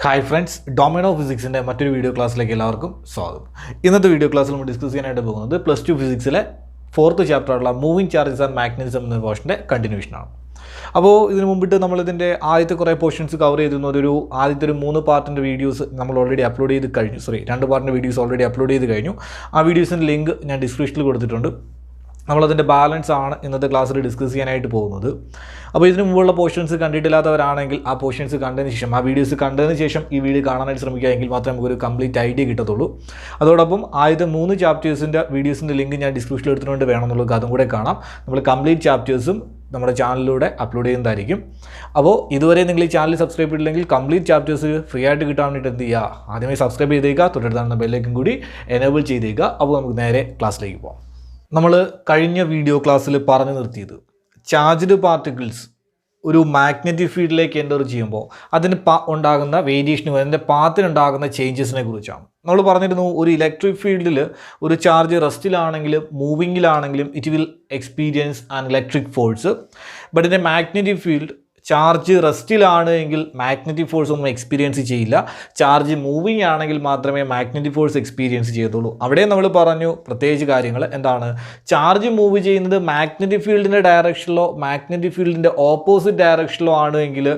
Hi friends, domain of ഫിസിക്സിൻ്റെ മറ്റൊരു video ക്ലാസ്സിലേക്ക് എല്ലാവർക്കും സ്വാഗതം. ഇന്നത്തെ വീഡിയോ ക്ലാസ്സിൽ നമ്മൾ ഡിസ്കസ് ചെയ്യാനായിട്ട് പോകുന്നത് +2 ഫിസിക്സിലെ 4th ചാപ്റ്ററുള്ള മൂവിങ് ചാർജസ് ആൻഡ് മാഗ്നറ്റിസം എന്ന പോർഷൻ്റെ കണ്ടിന്യൂഷനാണ്. അപ്പോൾ ഇതിന് മുമ്പിട്ട് നമ്മളിതിൻ്റെ ആദ്യത്തെ കുറേ പോർഷൻസ് കവർ ചെയ്തിരുന്നു. ആദ്യത്തെ ഒരു 3 പാർട്ടിൻ്റെ വീഡിയോസ് നമ്മൾ ഓൾറെഡി അപ്ലോഡ് ചെയ്ത് കഴിഞ്ഞു. 2 പാർട്ടിൻ്റെ വീഡിയോസ് ഓൾറെഡി അപ്ലോഡ് ചെയ്ത് കഴിഞ്ഞു. ആ വീഡിയോസിൻ്റെ ലിങ്ക് ഞാൻ ഡിസ്ക്രിപ്ഷനിൽ കൊടുത്തിട്ടുണ്ട്. നമ്മളതിൻ്റെ ബാലൻസ് ആണ് ഇന്നത്തെ ക്ലാസ്സിൽ ഡിസ്കസ് ചെയ്യാനായിട്ട് പോകുന്നത്. അപ്പോൾ ഇതിന് മുമ്പുള്ള പോർഷൻസ് കണ്ടിട്ടില്ലാത്തവരാണെങ്കിൽ ആ പോർഷൻസ് കണ്ടതിന് ശേഷം, ആ വീഡിയോസ് കണ്ടതിന് ശേഷം ഈ വീഡിയോ കാണാനായിട്ട് ശ്രമിക്കുക. എങ്കിൽ മാത്രമേ നമുക്കൊരു കംപ്ലീറ്റ് ഐഡിയ കിട്ടത്തുള്ളൂ. അതോടൊപ്പം ആദ്യത്തെ 3 ചാപ്റ്റേഴ്സിൻ്റെ വീഡിയോസിൻ്റെ ലിങ്ക് ഞാൻ ഡിസ്ക്രിപ്ഷനിൽ എടുത്തുകൊണ്ട് വേണമെന്നുള്ളത് അതും കൂടെ കാണാം. നമ്മൾ കംപ്ലീറ്റ് ചാപ്റ്റേഴ്സും നമ്മുടെ ചാനലിലൂടെ അപ്ലോഡ് ചെയ്യുന്നതായിരിക്കും. അപ്പോൾ ഇതുവരെ നിങ്ങൾ ഈ ചാനൽ സബ്സ്ക്രൈബ് ചെയ്തില്ലെങ്കിൽ കംപ്ലീറ്റ് ചാപ്റ്റേഴ്സ് ഫ്രീ ആയിട്ട് കിട്ടാൻ വേണ്ടിയിട്ട് എന്ത് ചെയ്യുക, ആദ്യമേ സബ്സ്ക്രൈബ് ചെയ്തേക്കുക, തൊട്ടടുത്താണ് ബെല്ലേക്കും കൂടി എനേബിൾ ചെയ്തേക്കുക. അപ്പോൾ നമുക്ക് നേരെ ക്ലാസ്സിലേക്ക് പോകാം. നമ്മൾ കഴിഞ്ഞ വീഡിയോ ക്ലാസ്സിൽ പറഞ്ഞു നിർത്തിയത് ചാർജ്ഡ് പാർട്ടിക്കിൾസ് ഒരു മാഗ്നറ്റിക് ഫീൽഡിലേക്ക് എൻ്റർ ചെയ്യുമ്പോൾ അതിന് ഉണ്ടാകുന്ന വേരിയേഷനും അതിൻ്റെ പാത്തിനുണ്ടാകുന്ന ചേഞ്ചസിനെ കുറിച്ചാണ്. നമ്മൾ പറഞ്ഞിരുന്നു, ഒരു ഇലക്ട്രിക് ഫീൽഡിൽ ഒരു ചാർജ് റെസ്റ്റിലാണെങ്കിലും മൂവിങ്ങിലാണെങ്കിലും it will experience an electric force. But in a magnetic field charge റെസ്റ്റിലാണ് എങ്കിൽ മാഗ്നറ്റിക് ഫോഴ്സ് ഒന്നും എക്സ്പീരിയൻസ് ചെയ്യില്ല. ചാർജ് മൂവിങ് ആണെങ്കിൽ മാത്രമേ മാഗ്നറ്റിക് ഫോഴ്സ് എക്സ്പീരിയൻസ് ചെയ്യത്തുള്ളൂ. അവിടെ നമ്മൾ പറഞ്ഞു പ്രത്യേകിച്ച് കാര്യങ്ങൾ എന്താണ്, ചാർജ് മൂവ് ചെയ്യുന്നത് മാഗ്നറ്റിക് ഫീൽഡിൻ്റെ ഡയറക്ഷനിലോ മാഗ്നറ്റിക് ഫീൽഡിൻ്റെ ഓപ്പോസിറ്റ് ഡയറക്ഷനിലോ ആണെങ്കിൽ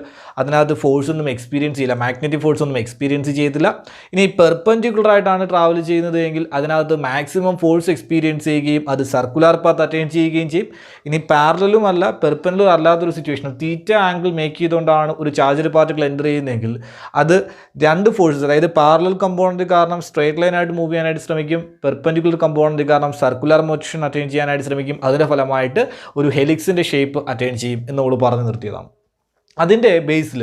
അതിനകത്ത് ഫോഴ്സ് ഒന്നും എക്സ്പീരിയൻസ് ചെയ്യില്ല, മാഗ്നറ്റിക് ഫോഴ്സ് ഒന്നും എക്സ്പീരിയൻസ് ചെയ്യത്തില്ല. ഇനി പെർപെൻഡിക്കുലർ ആയിട്ടാണ് ട്രാവൽ ചെയ്യുന്നത് എങ്കിൽ അതിനകത്ത് മാക്സിമം ഫോഴ്സ് എക്സ്പീരിയൻസ് ചെയ്യുകയും അത് സർക്കുലർ പാത്ത് അറ്റൈൻ ചെയ്യുകയും ചെയ്യും. ഇനി പാരലലും അല്ല പെർപെൻഡിക്കുലർ അല്ലാത്തൊരു സിറ്റുവേഷൻ തീറ്റ ആംഗിൾ മേക്ക് ചെയ്തുകൊണ്ടാണ് ഒരു ചാർജ്ഡ് പാർട്ടിക്കിൾ എൻ്റർ ചെയ്യുന്നതെങ്കിൽ അത് 2 ഫോഴ്സസ്, അതായത് പാരലൽ കമ്പോണൻറ്റ് കാരണം സ്ട്രേറ്റ് ലൈനായിട്ട് മൂവ് ചെയ്യാനായിട്ട് ശ്രമിക്കും, പെർപെൻഡിക്കുലർ കമ്പോണൻറ്റ് കാരണം സർക്കുലർ മോഷൻ അറ്റൈൻ ചെയ്യാനായിട്ട് ശ്രമിക്കും. അതിൻ്റെ ഫലമായിട്ട് ഒരു ഹെലിക്സിൻ്റെ ഷേപ്പ് അറ്റൈൻ ചെയ്യും എന്ന് നമ്മൾ പറഞ്ഞു നിർത്തിയതാണ്. അതിൻ്റെ ബേസിൽ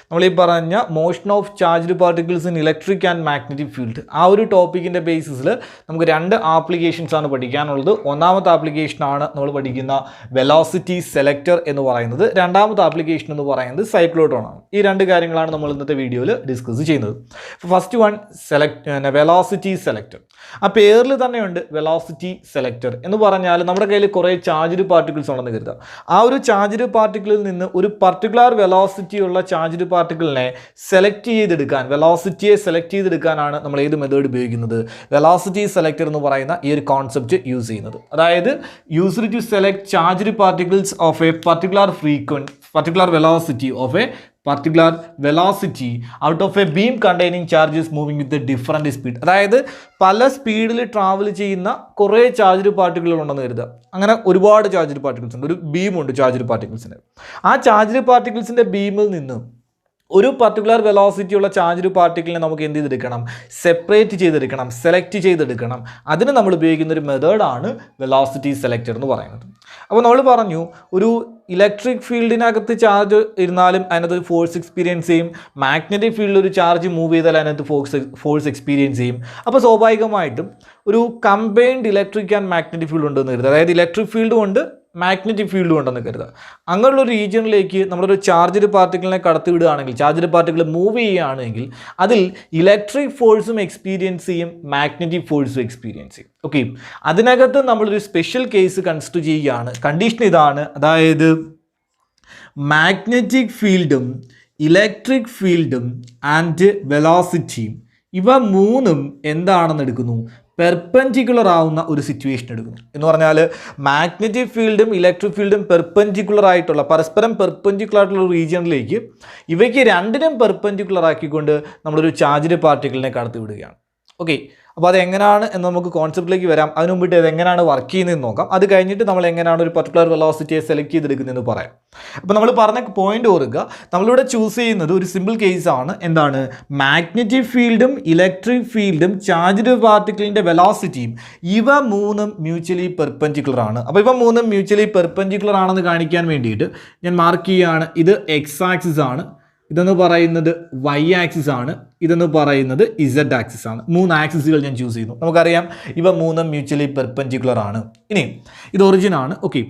നമ്മൾ ഈ പറഞ്ഞ motion of charged particles in electric and magnetic field ആ ഒരു ടോപ്പിക്കിൻ്റെ ബേസിസിൽ നമുക്ക് 2 ആപ്ലിക്കേഷൻസ് ആണ് പഠിക്കാനുള്ളത്. ഒന്നാമത്തെ ആപ്ലിക്കേഷനാണ് നമ്മൾ പഠിക്കുന്ന വെലോസിറ്റി സെലക്ടർ എന്ന് പറയുന്നത്. രണ്ടാമത്തെ ആപ്ലിക്കേഷൻ എന്ന് പറയുന്നത് സൈക്ലോട്രോൺ ആണ്. ഈ 2 കാര്യങ്ങളാണ് നമ്മൾ ഇന്നത്തെ വീഡിയോയിൽ ഡിസ്കസ് ചെയ്യുന്നത്. First one velocity selector. ആ പേരിൽ തന്നെയുണ്ട് വെലോസിറ്റി സെലക്ടർ എന്ന് പറഞ്ഞാൽ നമ്മുടെ കയ്യിൽ കുറേ ചാർജ്ഡ് പാർട്ടിക്കിൾസ് ഉണ്ടെന്ന് കരുതാം. ആ ഒരു ചാർജ്ഡ് പാർട്ടിക്കിളിൽ നിന്ന് ഒരു പർട്ടിക്കുലർ വെലോസിറ്റി ഉള്ള ചാർജ്ഡ് പാർട്ടിക്കിളിനെ സെലക്ട് ചെയ്തെടുക്കാൻ, വെലോസിറ്റിയെ സെലക്ട് ചെയ്തെടുക്കാനാണ് നമ്മൾ ഏത് മെത്തേഡ് ഉപയോഗിക്കുന്നത്, വെലോസിറ്റി സെലക്ടർ എന്ന് പറയുന്ന ഈ ഒരു കോൺസെപ്റ്റ് യൂസ് ചെയ്യുന്നത്. അതായത് used to select charged particles of a particular velocity of a particular velocity out of a beam containing charges moving with a different speed. അതായത് പല സ്പീഡിൽ ട്രാവൽ ചെയ്യുന്ന കുറേ ചാർജ്ഡ് പാർട്ടിക്കിളുകൾ ഉണ്ടെന്ന് കരുതുക. അങ്ങനെ ഒരുപാട് ചാർജ്ഡ് പാർട്ടിക്കിൾസ് ഉണ്ട്. ഒരു ബീമുണ്ട് ചാർജ്ഡ് പാർട്ടിക്കിൾസിന്. ആ ചാർജ്ഡ് പാർട്ടിക്കിൾസിൻ്റെ ബീമിൽ നിന്ന് ഒരു പർട്ടിക്കുലർ വെലോസിറ്റി ഉള്ള ചാർജ്ഡ് പാർട്ടിക്കിളിനെ നമുക്ക് എന്ത് ചെയ്തെടുക്കണം, സെപ്പറേറ്റ് ചെയ്തെടുക്കണം, സെലക്ട് ചെയ്തെടുക്കണം. അതിന് നമ്മൾ ഉപയോഗിക്കുന്ന ഒരു മെത്തേഡാണ് വെലോസിറ്റി സെലക്ടർ എന്ന് പറയുന്നത്. അപ്പോൾ നമ്മൾ പറഞ്ഞു, ഒരു ഇലക്ട്രിക് ഫീൽഡിനകത്ത് ചാർജ് ഇരുന്നാലും അതിനകത്ത് ഫോഴ്സ് എക്സ്പീരിയൻസ് ചെയ്യും. മാഗ്നറ്റിക് ഫീൽഡിൽ ഒരു ചാർജ് മൂവ് ചെയ്താൽ അതിനകത്ത് ഫോഴ്സ് എക്സ്പീരിയൻസ് ചെയ്യും. അപ്പോൾ സ്വാഭാവികമായിട്ടും ഒരു combined electric and magnetic field ഉണ്ടെന്ന് കരുതുക. അതായത് ഇലക്ട്രിക് ഫീൽഡും ഉണ്ട് മാഗ്നറ്റിക് ഫീൽഡും ഉണ്ടെന്ന് കരുതുക. അങ്ങനെയുള്ള റീജിയനിലേക്ക് നമ്മളൊരു ചാർജ്ഡ് പാർട്ടിക്കിളിനെ കടത്തിവിടുകയാണെങ്കിൽ, ചാർജ്ഡ് പാർട്ടിക്കിൾ മൂവ് ചെയ്യുകയാണെങ്കിൽ അതിൽ ഇലക്ട്രിക് ഫോഴ്സും എക്സ്പീരിയൻസ് ചെയ്യും, മാഗ്നറ്റിക് ഫോഴ്സും എക്സ്പീരിയൻസ് ചെയ്യും. ഓക്കെ, അതിനകത്ത് നമ്മളൊരു സ്പെഷ്യൽ കേസ് കൺസിഡർ ചെയ്യുകയാണ്. കണ്ടീഷൻ ഇതാണ്, അതായത് മാഗ്നറ്റിക് ഫീൽഡും ഇലക്ട്രിക് ഫീൽഡും ആൻഡ് വെലോസിറ്റിയും ഇവ 3ഉം എന്താണെന്ന് എടുക്കുന്നു, പെർപെൻഡിക്കുലർ ആവുന്ന ഒരു സിറ്റുവേഷൻ എടുക്കുന്നു. എന്ന് പറഞ്ഞാൽ മാഗ്നറ്റിക് ഫീൽഡും ഇലക്ട്രിക് ഫീൽഡും പെർപെൻഡിക്കുലർ ആയിട്ടുള്ള, പരസ്പരം പെർപെൻഡിക്കുലർ ആയിട്ടുള്ള റീജിയനിലേക്ക് ഇവയ്ക്ക് 2നും പെർപെൻഡിക്കുലർ ആക്കിക്കൊണ്ട് നമ്മളൊരു ചാർജ്ഡ് പാർട്ടിക്കിളിനെ കടത്തി വിടുകയാണ്. ഓക്കെ, അപ്പോൾ അതെങ്ങനെയാണ് എന്ന് നമുക്ക് കോൺസെപ്റ്റിലേക്ക് വരാം. അതിന് മുമ്പിട്ട് അതെങ്ങനെയാണ് വർക്ക് ചെയ്യുന്നതെന്ന് നോക്കാം. അത് കഴിഞ്ഞിട്ട് നമ്മൾ എങ്ങനെയാണ് ഒരു പർട്ടിക്കുലർ വെലോസിറ്റിയെ സെലക്ട് ചെയ്തെടുക്കുന്നതെന്ന് പറയാം. അപ്പോൾ നമ്മൾ പറഞ്ഞ പോയിന്റ് ഓർക്കുക, നമ്മളിവിടെ ചൂസ് ചെയ്യുന്നത് ഒരു സിമ്പിൾ കേസാണ്. എന്താണ്, മാഗ്നറ്റിക് ഫീൽഡും ഇലക്ട്രിക് ഫീൽഡും ചാർജ്ഡ് പാർട്ടിക്കിളിൻ്റെ വെലോസിറ്റിയും ഇവ 3ഉം മ്യൂച്വലി പെർപെൻഡിക്കുലർ ആണ്. അപ്പോൾ ഇവ 3ഉം മ്യൂച്വലി പെർപെൻഡിക്കുലർ ആണെന്ന് കാണിക്കാൻ വേണ്ടിയിട്ട് ഞാൻ മാർക്ക് ചെയ്യുകയാണ്. ഇത് എക്സ് ആക്സിസ് ആണ്, ഇതെന്ന് പറയുന്നത് വൈ ആക്സിസ് ആണ്, ഇതെന്ന് പറയുന്നത് ഇസഡ് ആക്സിസ് ആണ്. 3 ആക്സിസുകൾ ഞാൻ ചൂസ് ചെയ്യുന്നു. നമുക്കറിയാം ഇവ 3ഉം മ്യൂച്വലി പെർപെൻഡിക്കുലർ ആണ്. ഇനി ഇത് ഒറിജിൻ ആണ്. ഓക്കെ,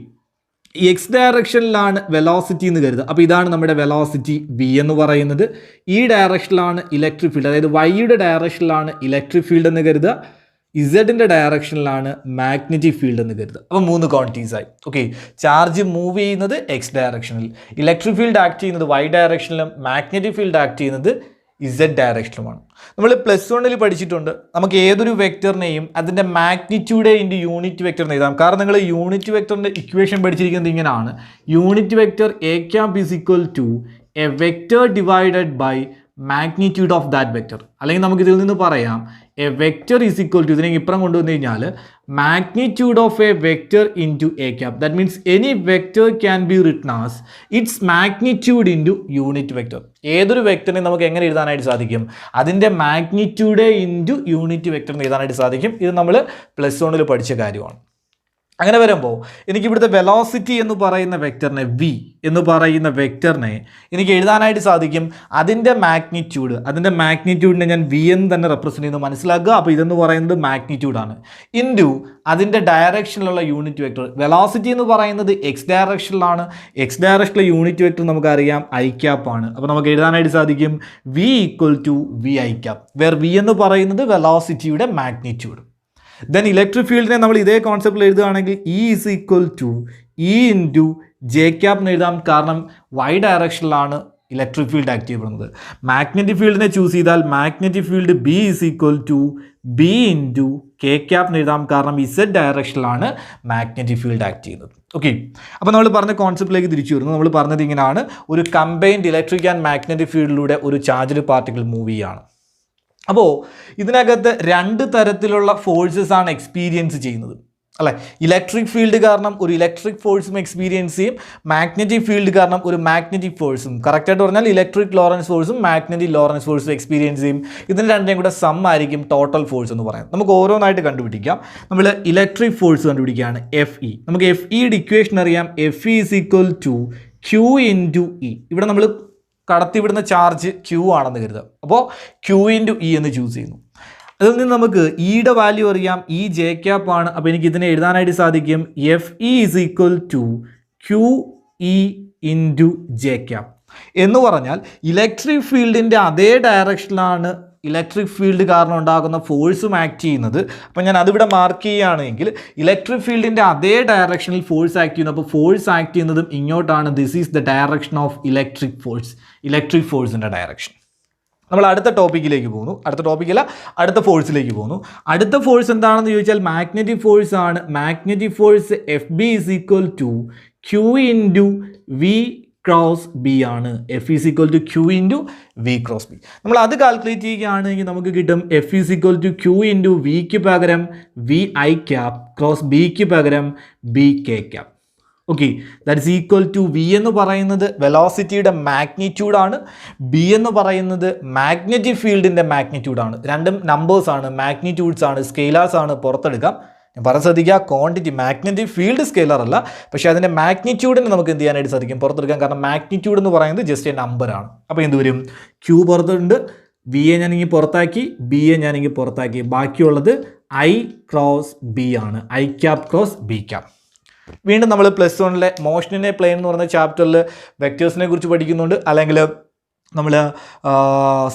എക്സ് ഡയറക്ഷനിലാണ് വെലോസിറ്റി എന്ന് കരുതുക. അപ്പോൾ ഇതാണ് നമ്മുടെ വെലോസിറ്റി വി എന്ന് പറയുന്നത്. ഈ ഡയറക്ഷനിലാണ് ഇലക്ട്രിക് ഫീൽഡ്, അതായത് വൈയുടെ ഡയറക്ഷനിലാണ് ഇലക്ട്രിക് ഫീൽഡ് എന്ന് കരുതുക. ഇസഡിൻ്റെ ഡയറക്ഷനിലാണ് മാഗ്നറ്റിക് ഫീൽഡ് എന്ന് കരുതുക. അപ്പോൾ 3 ക്വാണ്ടിറ്റീസ് ആയി. ഓക്കെ, ചാർജ് മൂവ് ചെയ്യുന്നത് എക്സ് ഡയറക്ഷനിൽ, ഇലക്ട്രിക് ഫീൽഡ് ആക്ട് ചെയ്യുന്നത് വൈ ഡയറക്ഷനിലും, മാഗ്നറ്റിക് ഫീൽഡ് ആക്ട് ചെയ്യുന്നത് ഇസഡ് ഡയറക്ഷനിലുമാണ്. നമ്മൾ +1 പഠിച്ചിട്ടുണ്ട്, നമുക്ക് ഏതൊരു വെക്ടറിനെയും അതിൻ്റെ മാഗ്നിറ്റ്യൂഡ് ഇൻറ്റു യൂണിറ്റ് വെക്ടർ എന്ന് എഴുതാം. കാരണം നിങ്ങൾ യൂണിറ്റ് വെക്ടറിൻ്റെ ഇക്വേഷൻ പഠിച്ചിരിക്കുന്നത് ഇങ്ങനെയാണ്, unit vector A cap is equal to a vector divided by magnitude of that vector. അല്ലെങ്കിൽ നമുക്ക് ഇതിൽ നിന്ന് പറയാം a vector is equal to, ഇതിനെ ഇപ്പുറം കൊണ്ടുവന്നു കഴിഞ്ഞാൽ magnitude of a vector into a cap. That means any vector can be written as its magnitude into unit vector. ഏതൊരു വെക്ടറിനെ നമുക്ക് എങ്ങനെ എഴുതാനായിട്ട് സാധിക്കും? അതിൻ്റെ മാഗ്നിറ്റ്യൂഡ് ഇൻറ്റു യൂണിറ്റ് വെക്ടർ എന്ന് എഴുതാനായിട്ട് സാധിക്കും. ഇത് നമ്മൾ +1 പഠിച്ച കാര്യമാണ്. അങ്ങനെ വരുമ്പോൾ എനിക്ക് ഇവിടുത്തെ വെലോസിറ്റി എന്ന് പറയുന്ന വെക്ടറിനെ, V എന്ന് പറയുന്ന വെക്ടറിനെ എനിക്ക് എഴുതാനായിട്ട് സാധിക്കും അതിൻ്റെ മാഗ്നിറ്റ്യൂഡിനെ ഞാൻ V എന്ന് തന്നെ റെപ്രസെൻറ്റ് ചെയ്യുന്നു, മനസ്സിലാക്കുക. അപ്പോൾ ഇതെന്ന് പറയുന്നത് മാഗ്നിറ്റ്യൂഡാണ് ഇൻറ്റു അതിൻ്റെ ഡയറക്ഷനിലുള്ള യൂണിറ്റ് വെക്ടർ. വെലോസിറ്റി എന്ന് പറയുന്നത് X ഡയറക്ഷനിലാണ്, X ഡയറക്ഷനിലെ യൂണിറ്റ് വെക്ടർ നമുക്കറിയാം I cap ആണ്. അപ്പോൾ നമുക്ക് എഴുതാനായിട്ട് സാധിക്കും V equal to VI cap, where V എന്ന് പറയുന്നത് വെലോസിറ്റിയുടെ മാഗ്നിറ്റ്യൂഡ്. ദെൻ ഇലക്ട്രിക് ഫീൽഡിനെ നമ്മൾ ഇതേ കോൺസെപ്റ്റിൽ എഴുതുകയാണെങ്കിൽ E is equal to E into J cap എന്ന് എഴുതാം. കാരണം Y ഡയറക്ഷനിലാണ് ഇലക്ട്രിക് ഫീൽഡ് ആക്ട് ചെയ്യപ്പെടുന്നത്. മാഗ്നറ്റിക് ഫീൽഡിനെ ചൂസ് ചെയ്താൽ magnetic field B is equal to B into K cap എന്ന് എഴുതാം. കാരണം Z ഡയറക്ഷനിലാണ് മാഗ്നറ്റിക് ഫീൽഡ് ആക്ട് ചെയ്യുന്നത്. ഓക്കെ, അപ്പോൾ നമ്മൾ പറഞ്ഞ കോൺസെപ്റ്റിലേക്ക് തിരിച്ചു വരുന്നു. നമ്മൾ പറഞ്ഞത് ഇങ്ങനെയാണ്, ഒരു കമ്പൈൻഡ് ഇലക്ട്രിക് ആൻഡ് മാഗ്നറ്റിക് ഫീൽഡിലൂടെ ഒരു ചാർജ്ഡ് പാർട്ടിക്കിൾ മൂവ് ചെയ്യുകയാണ്. അപ്പോൾ ഇതിനകത്ത് 2 തരത്തിലുള്ള ഫോഴ്സസ് ആണ് എക്സ്പീരിയൻസ് ചെയ്യുന്നത്, അല്ലേ? ഇലക്ട്രിക് ഫീൽഡ് കാരണം ഒരു ഇലക്ട്രിക് ഫോഴ്സും എക്സ്പീരിയൻസ് ചെയ്യും, മാഗ്നറ്റിക് ഫീൽഡ് കാരണം ഒരു മാഗ്നറ്റിക് ഫോഴ്സും. കറക്റ്റായിട്ട് പറഞ്ഞാൽ ഇലക്ട്രിക് ലോറൻസ് ഫോഴ്സും മാഗ്നറ്റിക് ലോറൻസ് ഫോഴ്സും എക്സ്പീരിയൻസ് ചെയ്യും. ഇതിന് രണ്ടിനെയും കൂടെ സം ആയിരിക്കും ടോട്ടൽ ഫോഴ്സ് എന്ന് പറയുന്നത്. നമുക്ക് ഓരോന്നായിട്ട് കണ്ടുപിടിക്കാം. നമ്മൾ ഇലക്ട്രിക് ഫോഴ്സ് കണ്ടുപിടിക്കുകയാണ് FE. നമുക്ക് FEയുടെ ഇക്വേഷൻ അറിയാം, FE is equal to Q into E. ഇവിടെ നമ്മൾ കടത്തിവിടുന്ന ചാർജ് Q ആണെന്ന് കരുതാം. അപ്പോൾ Q into E എന്ന് ചൂസ് ചെയ്യുന്നു. അതിൽ നിന്ന് നമുക്ക് ഇയുടെ വാല്യൂ അറിയാം, E J cap ആണ്. അപ്പോൾ എനിക്ക് ഇതിനെ എഴുതാനായിട്ട് സാധിക്കും FE is equal to QE into J cap. എന്ന് പറഞ്ഞാൽ ഇലക്ട്രിക് ഫീൽഡിൻ്റെ അതേ ഡയറക്ഷനിലാണ് ഇലക്ട്രിക് ഫീൽഡ് കാരണം ഉണ്ടാകുന്ന ഫോഴ്സും ആക്ട് ചെയ്യുന്നത്. അപ്പോൾ ഞാൻ അതിവിടെ മാർക്ക് ചെയ്യുകയാണെങ്കിൽ ഇലക്ട്രിക് ഫീൽഡിൻ്റെ അതേ ഡയറക്ഷനിൽ ഫോഴ്സ് ആക്ട് ചെയ്യുന്നു. അപ്പോൾ ഫോഴ്സ് ആക്ട് ചെയ്യുന്നതും ഇങ്ങോട്ടാണ്. This is the direction of electric force, electric ഫോഴ്സിൻ്റെ ഡയറക്ഷൻ. നമ്മൾ അടുത്ത ടോപ്പിക്കിലേക്ക് പോകുന്നു, അടുത്ത ഫോഴ്സിലേക്ക് പോകുന്നു. അടുത്ത ഫോഴ്സ് എന്താണെന്ന് ചോദിച്ചാൽ മാഗ്നറ്റിക് ഫോഴ്സ് ആണ്. Magnetic force FB is equal to Q into V cross B ആണ്. F is equal to Q into V cross B. നമ്മൾ അത് കാൽക്കുലേറ്റ് ചെയ്യുകയാണെങ്കിൽ നമുക്ക് കിട്ടും F is equal to Q into Vക്ക് പകരം VI cap ക്രോസ് Bക്ക് പകരം BK cap. Okay, that is equal to V എന്ന് പറയുന്നത് വെലോസിറ്റിയുടെ മാഗ്നിറ്റ്യൂഡാണ്, B എന്ന് പറയുന്നത് മാഗ്നറ്റിക് ഫീൽഡിൻ്റെ മാഗ്നിറ്റ്യൂഡാണ്. രണ്ടും നമ്പേഴ്സാണ്, മാഗ്നിറ്റ്യൂഡ്സ് ആണ്, സ്കെയിലേഴ്സ് ആണ്. പുറത്തെടുക്കാം. ഞാൻ പറഞ്ഞ ശ്രദ്ധിക്കുക, ക്വാണ്ടിറ്റി മാഗ്നറ്റിക് ഫീൽഡ് സ്കെയിലർ അല്ല, പക്ഷേ അതിൻ്റെ മാഗ്നിറ്റ്യൂഡിന് നമുക്ക് എന്ത് ചെയ്യാനായിട്ട് സാധിക്കും? പുറത്തെടുക്കാം. കാരണം മാഗ്നിറ്റ്യൂഡ് എന്ന് പറയുന്നത് ജസ്റ്റ് എ നമ്പറാണ്. അപ്പോൾ എന്ത് വരും? Q പുറത്തുണ്ട്, V യെ ഞാനിങ്ങനെ പുറത്താക്കി, B യെ ഞാനിങ്ങനെ പുറത്താക്കി, ബാക്കിയുള്ളത് I ക്രോസ് B ആണ്. I cap cross B cap. വീണ്ടും നമ്മൾ +1 മോഷൻ ഇൻ പ്ലെയിൻ എന്ന് പറയുന്ന ചാപ്റ്ററിൽ വെക്ടേഴ്സിനെ കുറിച്ച് പഠിക്കുന്നുണ്ട്. അല്ലെങ്കിൽ നമ്മൾ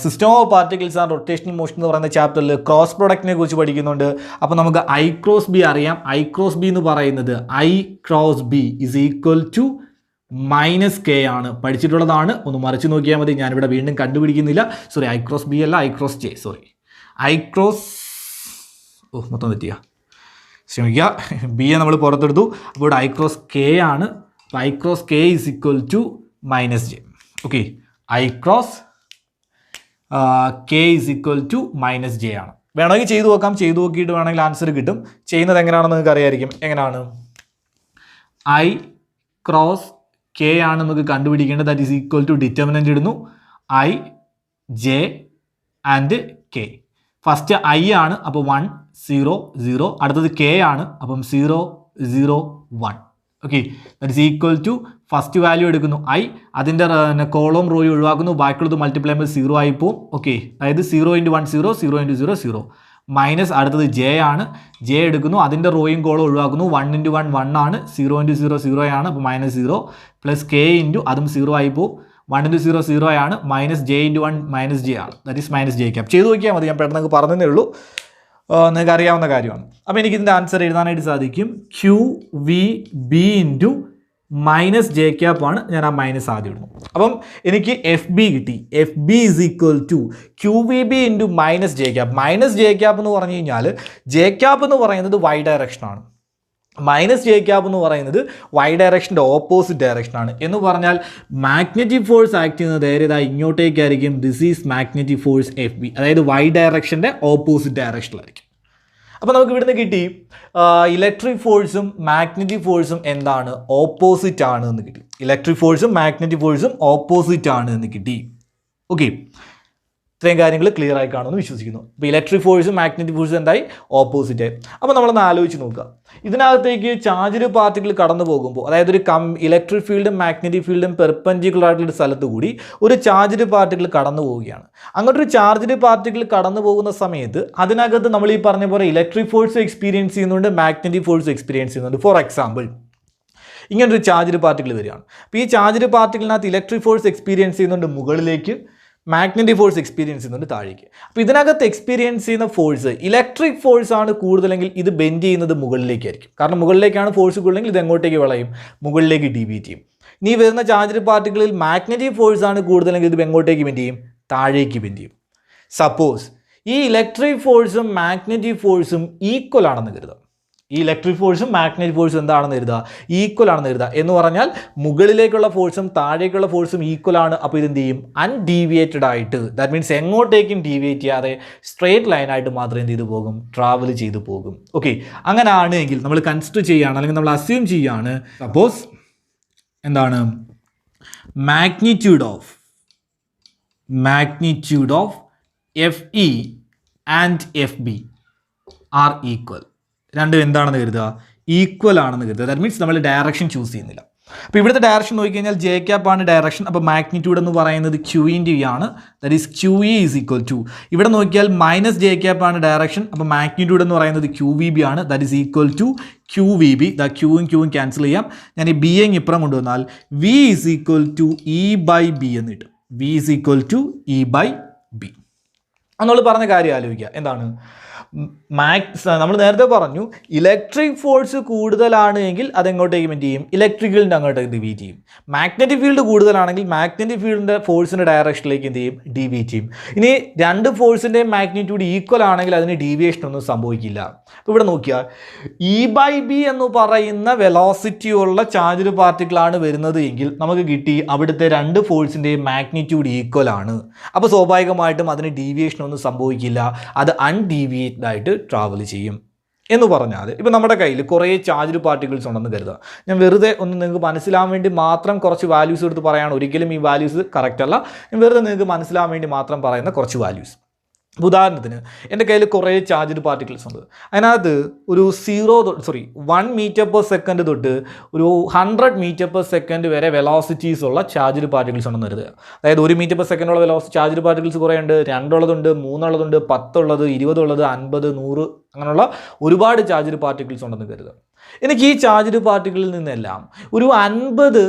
system of particles and rotational motion എന്ന് പറയുന്ന ചാപ്റ്ററിൽ ക്രോസ് പ്രൊഡക്റ്റിനെ കുറിച്ച് പഠിക്കുന്നുണ്ട്. അപ്പോൾ നമുക്ക് I ക്രോസ് B അറിയാം. I ക്രോസ് B എന്ന് പറയുന്നത് I cross B is equal to -K ആണ്. പഠിച്ചിട്ടുള്ളതാണ്, ഒന്ന് മറിച്ച് നോക്കിയാൽ മതി. ഞാനിവിടെ വീണ്ടും കണ്ടുപിടിക്കുന്നില്ല. സോറി, I ക്രോസ് B അല്ല, I cross J. Sorry, I cross മൊത്തം തെറ്റിയ, ക്ഷമിക്കുക. B യെ നമ്മൾ പുറത്തെടുത്തു. അപ്പോൾ ഇവിടെ I ക്രോസ് K ആണ്. അപ്പോൾ I cross K is equal to -J. Okay, I cross K is equal to -J ആണ്. വേണമെങ്കിൽ ചെയ്തു നോക്കാം, ചെയ്തു നോക്കിയിട്ട് വേണമെങ്കിൽ ആൻസർ കിട്ടും. ചെയ്യുന്നത് എങ്ങനെയാണെന്ന് നിങ്ങൾക്ക് അറിയായിരിക്കും. എങ്ങനെയാണ്? I ക്രോസ് K ആണ് നമുക്ക് കണ്ടുപിടിക്കേണ്ടത്. That is equal to determinant ഇടുന്നു I J and K. First I ആണ്, അപ്പോൾ 1 0 0. അടുത്തത് K ആണ്, അപ്പം 0 0 1. Okay, that is equal to first value എടുക്കുന്നു I, അതിൻ്റെ കോളം റോയും ഒഴിവാക്കുന്നു, ബാക്കിയുള്ളത് മൾട്ടിപ്ലൈ ചെയ്യുമ്പോൾ 0 ആയി പോകും. ഓക്കെ, അതായത് 0 × 1 0, 0 × 0 0. മൈനസ് അടുത്തത് J ആണ്, J എടുക്കുന്നു, അതിൻ്റെ റോയും കോളം ഒഴിവാക്കുന്നു. 1 × 1 1 ആണ്, 0 × 0 0 ആണ്, അപ്പോൾ -0 പ്ലസ് K ഇൻറ്റു അതും 0 ആയി പോകും. 1 × 0 0 ആണ്, -J × 1 -J ആണ്. That is -J cap. ചെയ്ത് നോക്കിയാൽ മതി, ഞാൻ പെട്ടെന്ന് പറഞ്ഞതേ ഉള്ളൂ, നിങ്ങൾക്ക് അറിയാവുന്ന കാര്യമാണ്. അപ്പോൾ എനിക്ക് ഇതിൻ്റെ ആൻസർ എഴുതാനായിട്ട് സാധിക്കും QVB into minus J cap ആണ്, ഞാൻ ആ മൈനസ് ആദ്യം ഇടുന്നു. അപ്പം എനിക്ക് എഫ് ബി കിട്ടി. F B is equal to Q V B into minus J cap. Minus J cap എന്ന് പറഞ്ഞു കഴിഞ്ഞാൽ ജെ ക്യാപ്പ് എന്ന് പറയുന്നത് വൈ ഡയറക്ഷനാണ്, മൈനസ് ജെ ക്യാപ്പ് എന്ന് പറയുന്നത് വൈ ഡയറക്ഷൻ്റെ ഓപ്പോസിറ്റ് ഡയറക്ഷനാണ്. എന്ന് പറഞ്ഞാൽ മാഗ്നറ്റിക് ഫോഴ്സ് ആക്ട് ചെയ്യുന്നത് ഏതാ ഇങ്ങോട്ടേക്കായിരിക്കും. This is magnetic force F B, അതായത് വൈ ഡയറക്ഷൻ്റെ ഓപ്പോസിറ്റ് ഡയറക്ഷനിലായിരിക്കും. അപ്പോൾ നമുക്ക് ഇവിടുന്ന് കിട്ടി ഇലക്ട്രിക് ഫോഴ്സും മാഗ്നറ്റിക് ഫോഴ്സും എന്താണ്, ഓപ്പോസിറ്റ് ആണ് എന്ന് കിട്ടി. ഇലക്ട്രിക് ഫോഴ്സും മാഗ്നറ്റിക് ഫോഴ്സും ഓപ്പോസിറ്റ് ആണ് എന്ന് കിട്ടി. ഓക്കെ, ഇത്രയും കാര്യങ്ങൾ ക്ലിയർ ആയി കാണുമെന്ന് വിശ്വസിക്കുന്നു. അപ്പോൾ ഇലക്ട്രിക് ഫോഴ്സും മാഗ്നറ്റിക് ഫോഴ്സും എന്തായി, ഓപ്പോസിറ്റ് ആയി. അപ്പോൾ നമ്മളൊന്ന് ആലോചിച്ച് നോക്കുക, ഇതിനകത്തേക്ക് ചാർജ്ഡ് പാർട്ടിക്കിൾ കടന്നു പോകുമ്പോൾ, അതായത് ഒരു ഇലക്ട്രിക് ഫീൽഡും മാഗ്നറ്റിക് ഫീൽഡും പെർപെൻഡിക്കുലർ ആയിട്ടുള്ള സ്ഥലത്ത് കൂടി ഒരു ചാർജ്ഡ് പാർട്ടിക്കിൾ കടന്നു പോവുകയാണ്. അങ്ങോട്ടൊരു ചാർജ്ഡ് പാർട്ടിക്കിൾ കടന്നു പോകുന്ന സമയത്ത് അതിനകത്ത് നമ്മൾ ഈ പറഞ്ഞ പോലെ ഇലക്ട്രിക് ഫോഴ്സ് എക്സ്പീരിയൻസ് ചെയ്യുന്നുണ്ട്, മാഗ്നറ്റിക് ഫോഴ്സ് എക്സ്പീരിയൻസ് ചെയ്യുന്നുണ്ട്. ഫോർ എക്സാമ്പിൾ, ഇങ്ങനൊരു ചാർജ്ഡ് പാർട്ടിക്കിൾ വരികയാണ്. അപ്പോൾ ഈ ചാർജ്ഡ് പാർട്ടിക്കിളിനകത്ത് ഇലക്ട്രിക് ഫോഴ്സ് എക്സ്പീരിയൻസ് ചെയ്യുന്നുണ്ട് മുകളിലേക്ക്, മാഗ്നറ്റിക് ഫോഴ്സ് എക്സ്പീരിയൻസ് ചെയ്യുന്നുണ്ട് താഴേക്ക്. അപ്പോൾ ഇതിനകത്ത് എക്സ്പീരിയൻസ് ചെയ്യുന്ന ഫോഴ്സ് ഇലക്ട്രിക് ഫോഴ്സ് ആണ് കൂടുതലെങ്കിൽ ഇത് ബെൻഡ് ചെയ്യുന്നത് മുകളിലേക്കായിരിക്കും. കാരണം മുകളിലേക്കാണ് ഫോഴ്സ് കൂടുതലെങ്കിൽ ഇത് എങ്ങോട്ടേക്ക് വളയും, മുകളിലേക്ക് ഡീവിയേറ്റ് ചെയ്യും. ഇനി വരുന്ന ചാർജ്ഡ് പാർട്ടിക്കിളിൽ മാഗ്നറ്റിക് ഫോഴ്സ് ആണ് കൂടുതലെങ്കിൽ ഇത് എങ്ങോട്ടേക്ക് ബെൻഡ് ചെയ്യും, താഴേക്ക് ബെൻഡ് ചെയ്യും. സപ്പോസ് ഈ ഇലക്ട്രിക് ഫോഴ്സും മാഗ്നറ്റിക് ഫോഴ്സും ഈക്വൽ ആണെന്ന് കരുതാം. ഈ ഇലക്ട്രിക് ഫോഴ്സും മാഗ്നറ്റിക് ഫോഴ്സും എന്താണെന്ന് കരുതുക, ഈക്വൽ ആണെന്ന് കരുതുക. എന്ന് പറഞ്ഞാൽ മുകളിലേക്കുള്ള ഫോഴ്സും താഴേക്കുള്ള ഫോഴ്സും ഈക്വൽ ആണ്. അപ്പോൾ ഇതെന്ത് ചെയ്യും, അൺഡീവിയേറ്റഡ് ആയിട്ട്, ദാറ്റ് മീൻസ് എങ്ങോട്ടേക്കും ഡീവിയേറ്റ് ചെയ്യാതെ സ്ട്രേറ്റ് ലൈനായിട്ട് മാത്രമേ എന്ത് ചെയ്തു പോകും, ട്രാവൽ ചെയ്തു പോകും. ഓക്കെ, അങ്ങനെ ആണെങ്കിൽ നമ്മൾ കൺസിഡർ ചെയ്യുകയാണ്, അല്ലെങ്കിൽ നമ്മൾ അസ്യൂം ചെയ്യുകയാണ്, സപ്പോസ് എന്താണ് magnitude of F E and F B are equal. രണ്ടും എന്താണെന്ന് കരുതുക, ഈക്വൽ ആണെന്ന് കരുതുക. ദാറ്റ് മീൻസ് നമ്മൾ ഡയറക്ഷൻ ചൂസ് ചെയ്യുന്നില്ല. അപ്പോൾ ഇവിടുത്തെ ഡയറക്ഷൻ നോക്കിക്കഴിഞ്ഞാൽ ജെ ക്യാപ്പ് ആണ് ഡയറക്ഷൻ. അപ്പോൾ മാഗ്നിറ്റ്യൂഡ് എന്ന് പറയുന്നത് ക്യൂ ഇൻറ്റു വി ആണ്, that is Q E is equal to. ഇവിടെ നോക്കിയാൽ മൈനസ് ജെ ക്യാപ്പ് ആണ് ഡയറക്ഷൻ. അപ്പോൾ മാഗ്നിറ്റ്യൂഡ് എന്ന് പറയുന്നത് ക്യൂ വി ബി ആണ്, that is equal to Q V B. ദാ ക്യൂവും ക്യാൻസൽ ചെയ്യാം. ഞാൻ ഈ ബി എങ് ഇപ്പുറം കൊണ്ടുവന്നാൽ V is equal to E by B എന്ന് കിട്ടും. V is equal to E by B. നമ്മൾ പറഞ്ഞ കാര്യം ആലോചിക്കുക, എന്താണ് നമ്മൾ നേരത്തെ പറഞ്ഞു ഇലക്ട്രിക് ഫോഴ്സ് കൂടുതലാണ് എങ്കിൽ അതെങ്ങോട്ടേക്ക് ബെൻഡ് ചെയ്യും, ഇലക്ട്രിക് ഫീൽഡിൻ്റെ അങ്ങോട്ടേക്ക് ഡിവീറ്റ് ചെയ്യും. മാഗ്നറ്റിക് ഫീൽഡ് കൂടുതലാണെങ്കിൽ മാഗ്നറ്റിക് ഫീൽഡിൻ്റെ ഫോഴ്സിൻ്റെ ഡയറക്ഷനിലേക്ക് എന്ത് ചെയ്യും, ഡീവിയേറ്റ് ചെയ്യും. ഇനി രണ്ട് ഫോഴ്സിൻ്റെയും മാഗ്നിറ്റ്യൂഡ് ഈക്വൽ ആണെങ്കിൽ അതിന് ഡീവിയേഷൻ ഒന്നും സംഭവിക്കില്ല. അപ്പോൾ ഇവിടെ നോക്കിയാൽ ഇ ബൈ ബി എന്ന് പറയുന്ന വെലോസിറ്റി ഉള്ള ചാർജ്ഡ് പാർട്ടിക്കിളാണ് വരുന്നത് എങ്കിൽ നമുക്ക് കിട്ടി അവിടുത്തെ രണ്ട് ഫോഴ്സിൻ്റെയും മാഗ്നിറ്റ്യൂഡ് ഈക്വൽ ആണ്. അപ്പോൾ സ്വാഭാവികമായിട്ടും അതിന് ഡീവിയേഷൻ ഒന്നും സംഭവിക്കില്ല, അത് അൺഡീവിയേറ്റ് ആയിട്ട് ട്രാവൽ ചെയ്യും. എന്ന് പറഞ്ഞാൽ ഇപ്പോൾ നമ്മുടെ കയ്യിൽ കുറേ ചാർജ്ഡ് പാർട്ടിക്കിൾസ് ഉണ്ടെന്ന് കരുതുക. ഞാൻ വെറുതെ ഒന്ന് നിങ്ങൾക്ക് മനസ്സിലാവാൻ വേണ്ടി മാത്രം കുറച്ച് വാല്യൂസ് എടുത്ത് പറയാണ്, ഒരിക്കലും ഈ വാല്യൂസ് കറക്റ്റ് അല്ല. ഞാൻ വെറുതെ നിങ്ങൾക്ക് മനസ്സിലാവാൻ വേണ്ടി മാത്രം പറയുന്ന കുറച്ച് വാല്യൂസ്. ഉദാഹരണത്തിന് എൻ്റെ കയ്യിൽ കുറേ ചാർജ്ഡ് പാർട്ടിക്കിൾസ് ഉണ്ട്. അതിനകത്ത് ഒരു 1 മീറ്റർ പെർ സെക്കൻഡ് തൊട്ട് ഒരു 100 മീറ്റർ പെർ സെക്കൻഡ് വരെ വെലോസിറ്റീസ് ഉള്ള ചാർജ്ഡ് പാർട്ടിക്കിൾസ് ഉണ്ടെന്ന് കരുതുക. അതായത് 1 മീറ്റർ പെർ സെക്കൻഡുള്ള ചാർജ്ഡ് പാർട്ടിക്കിൾസ് കുറേ ഉണ്ട്, 2 ഉള്ളതുണ്ട്, 3 ഉള്ളതുണ്ട്, 10 ഉള്ളത്, 20 ഉള്ളത്, 50, 100 അങ്ങനെയുള്ള ഒരുപാട് ചാർജ്ഡ് പാർട്ടിക്കിൾസ് ഉണ്ടെന്ന് കരുതുക. എനിക്ക് ഈ ചാർജ്ഡ് പാർട്ടിക്കിളിൽ നിന്നെല്ലാം ഒരു 50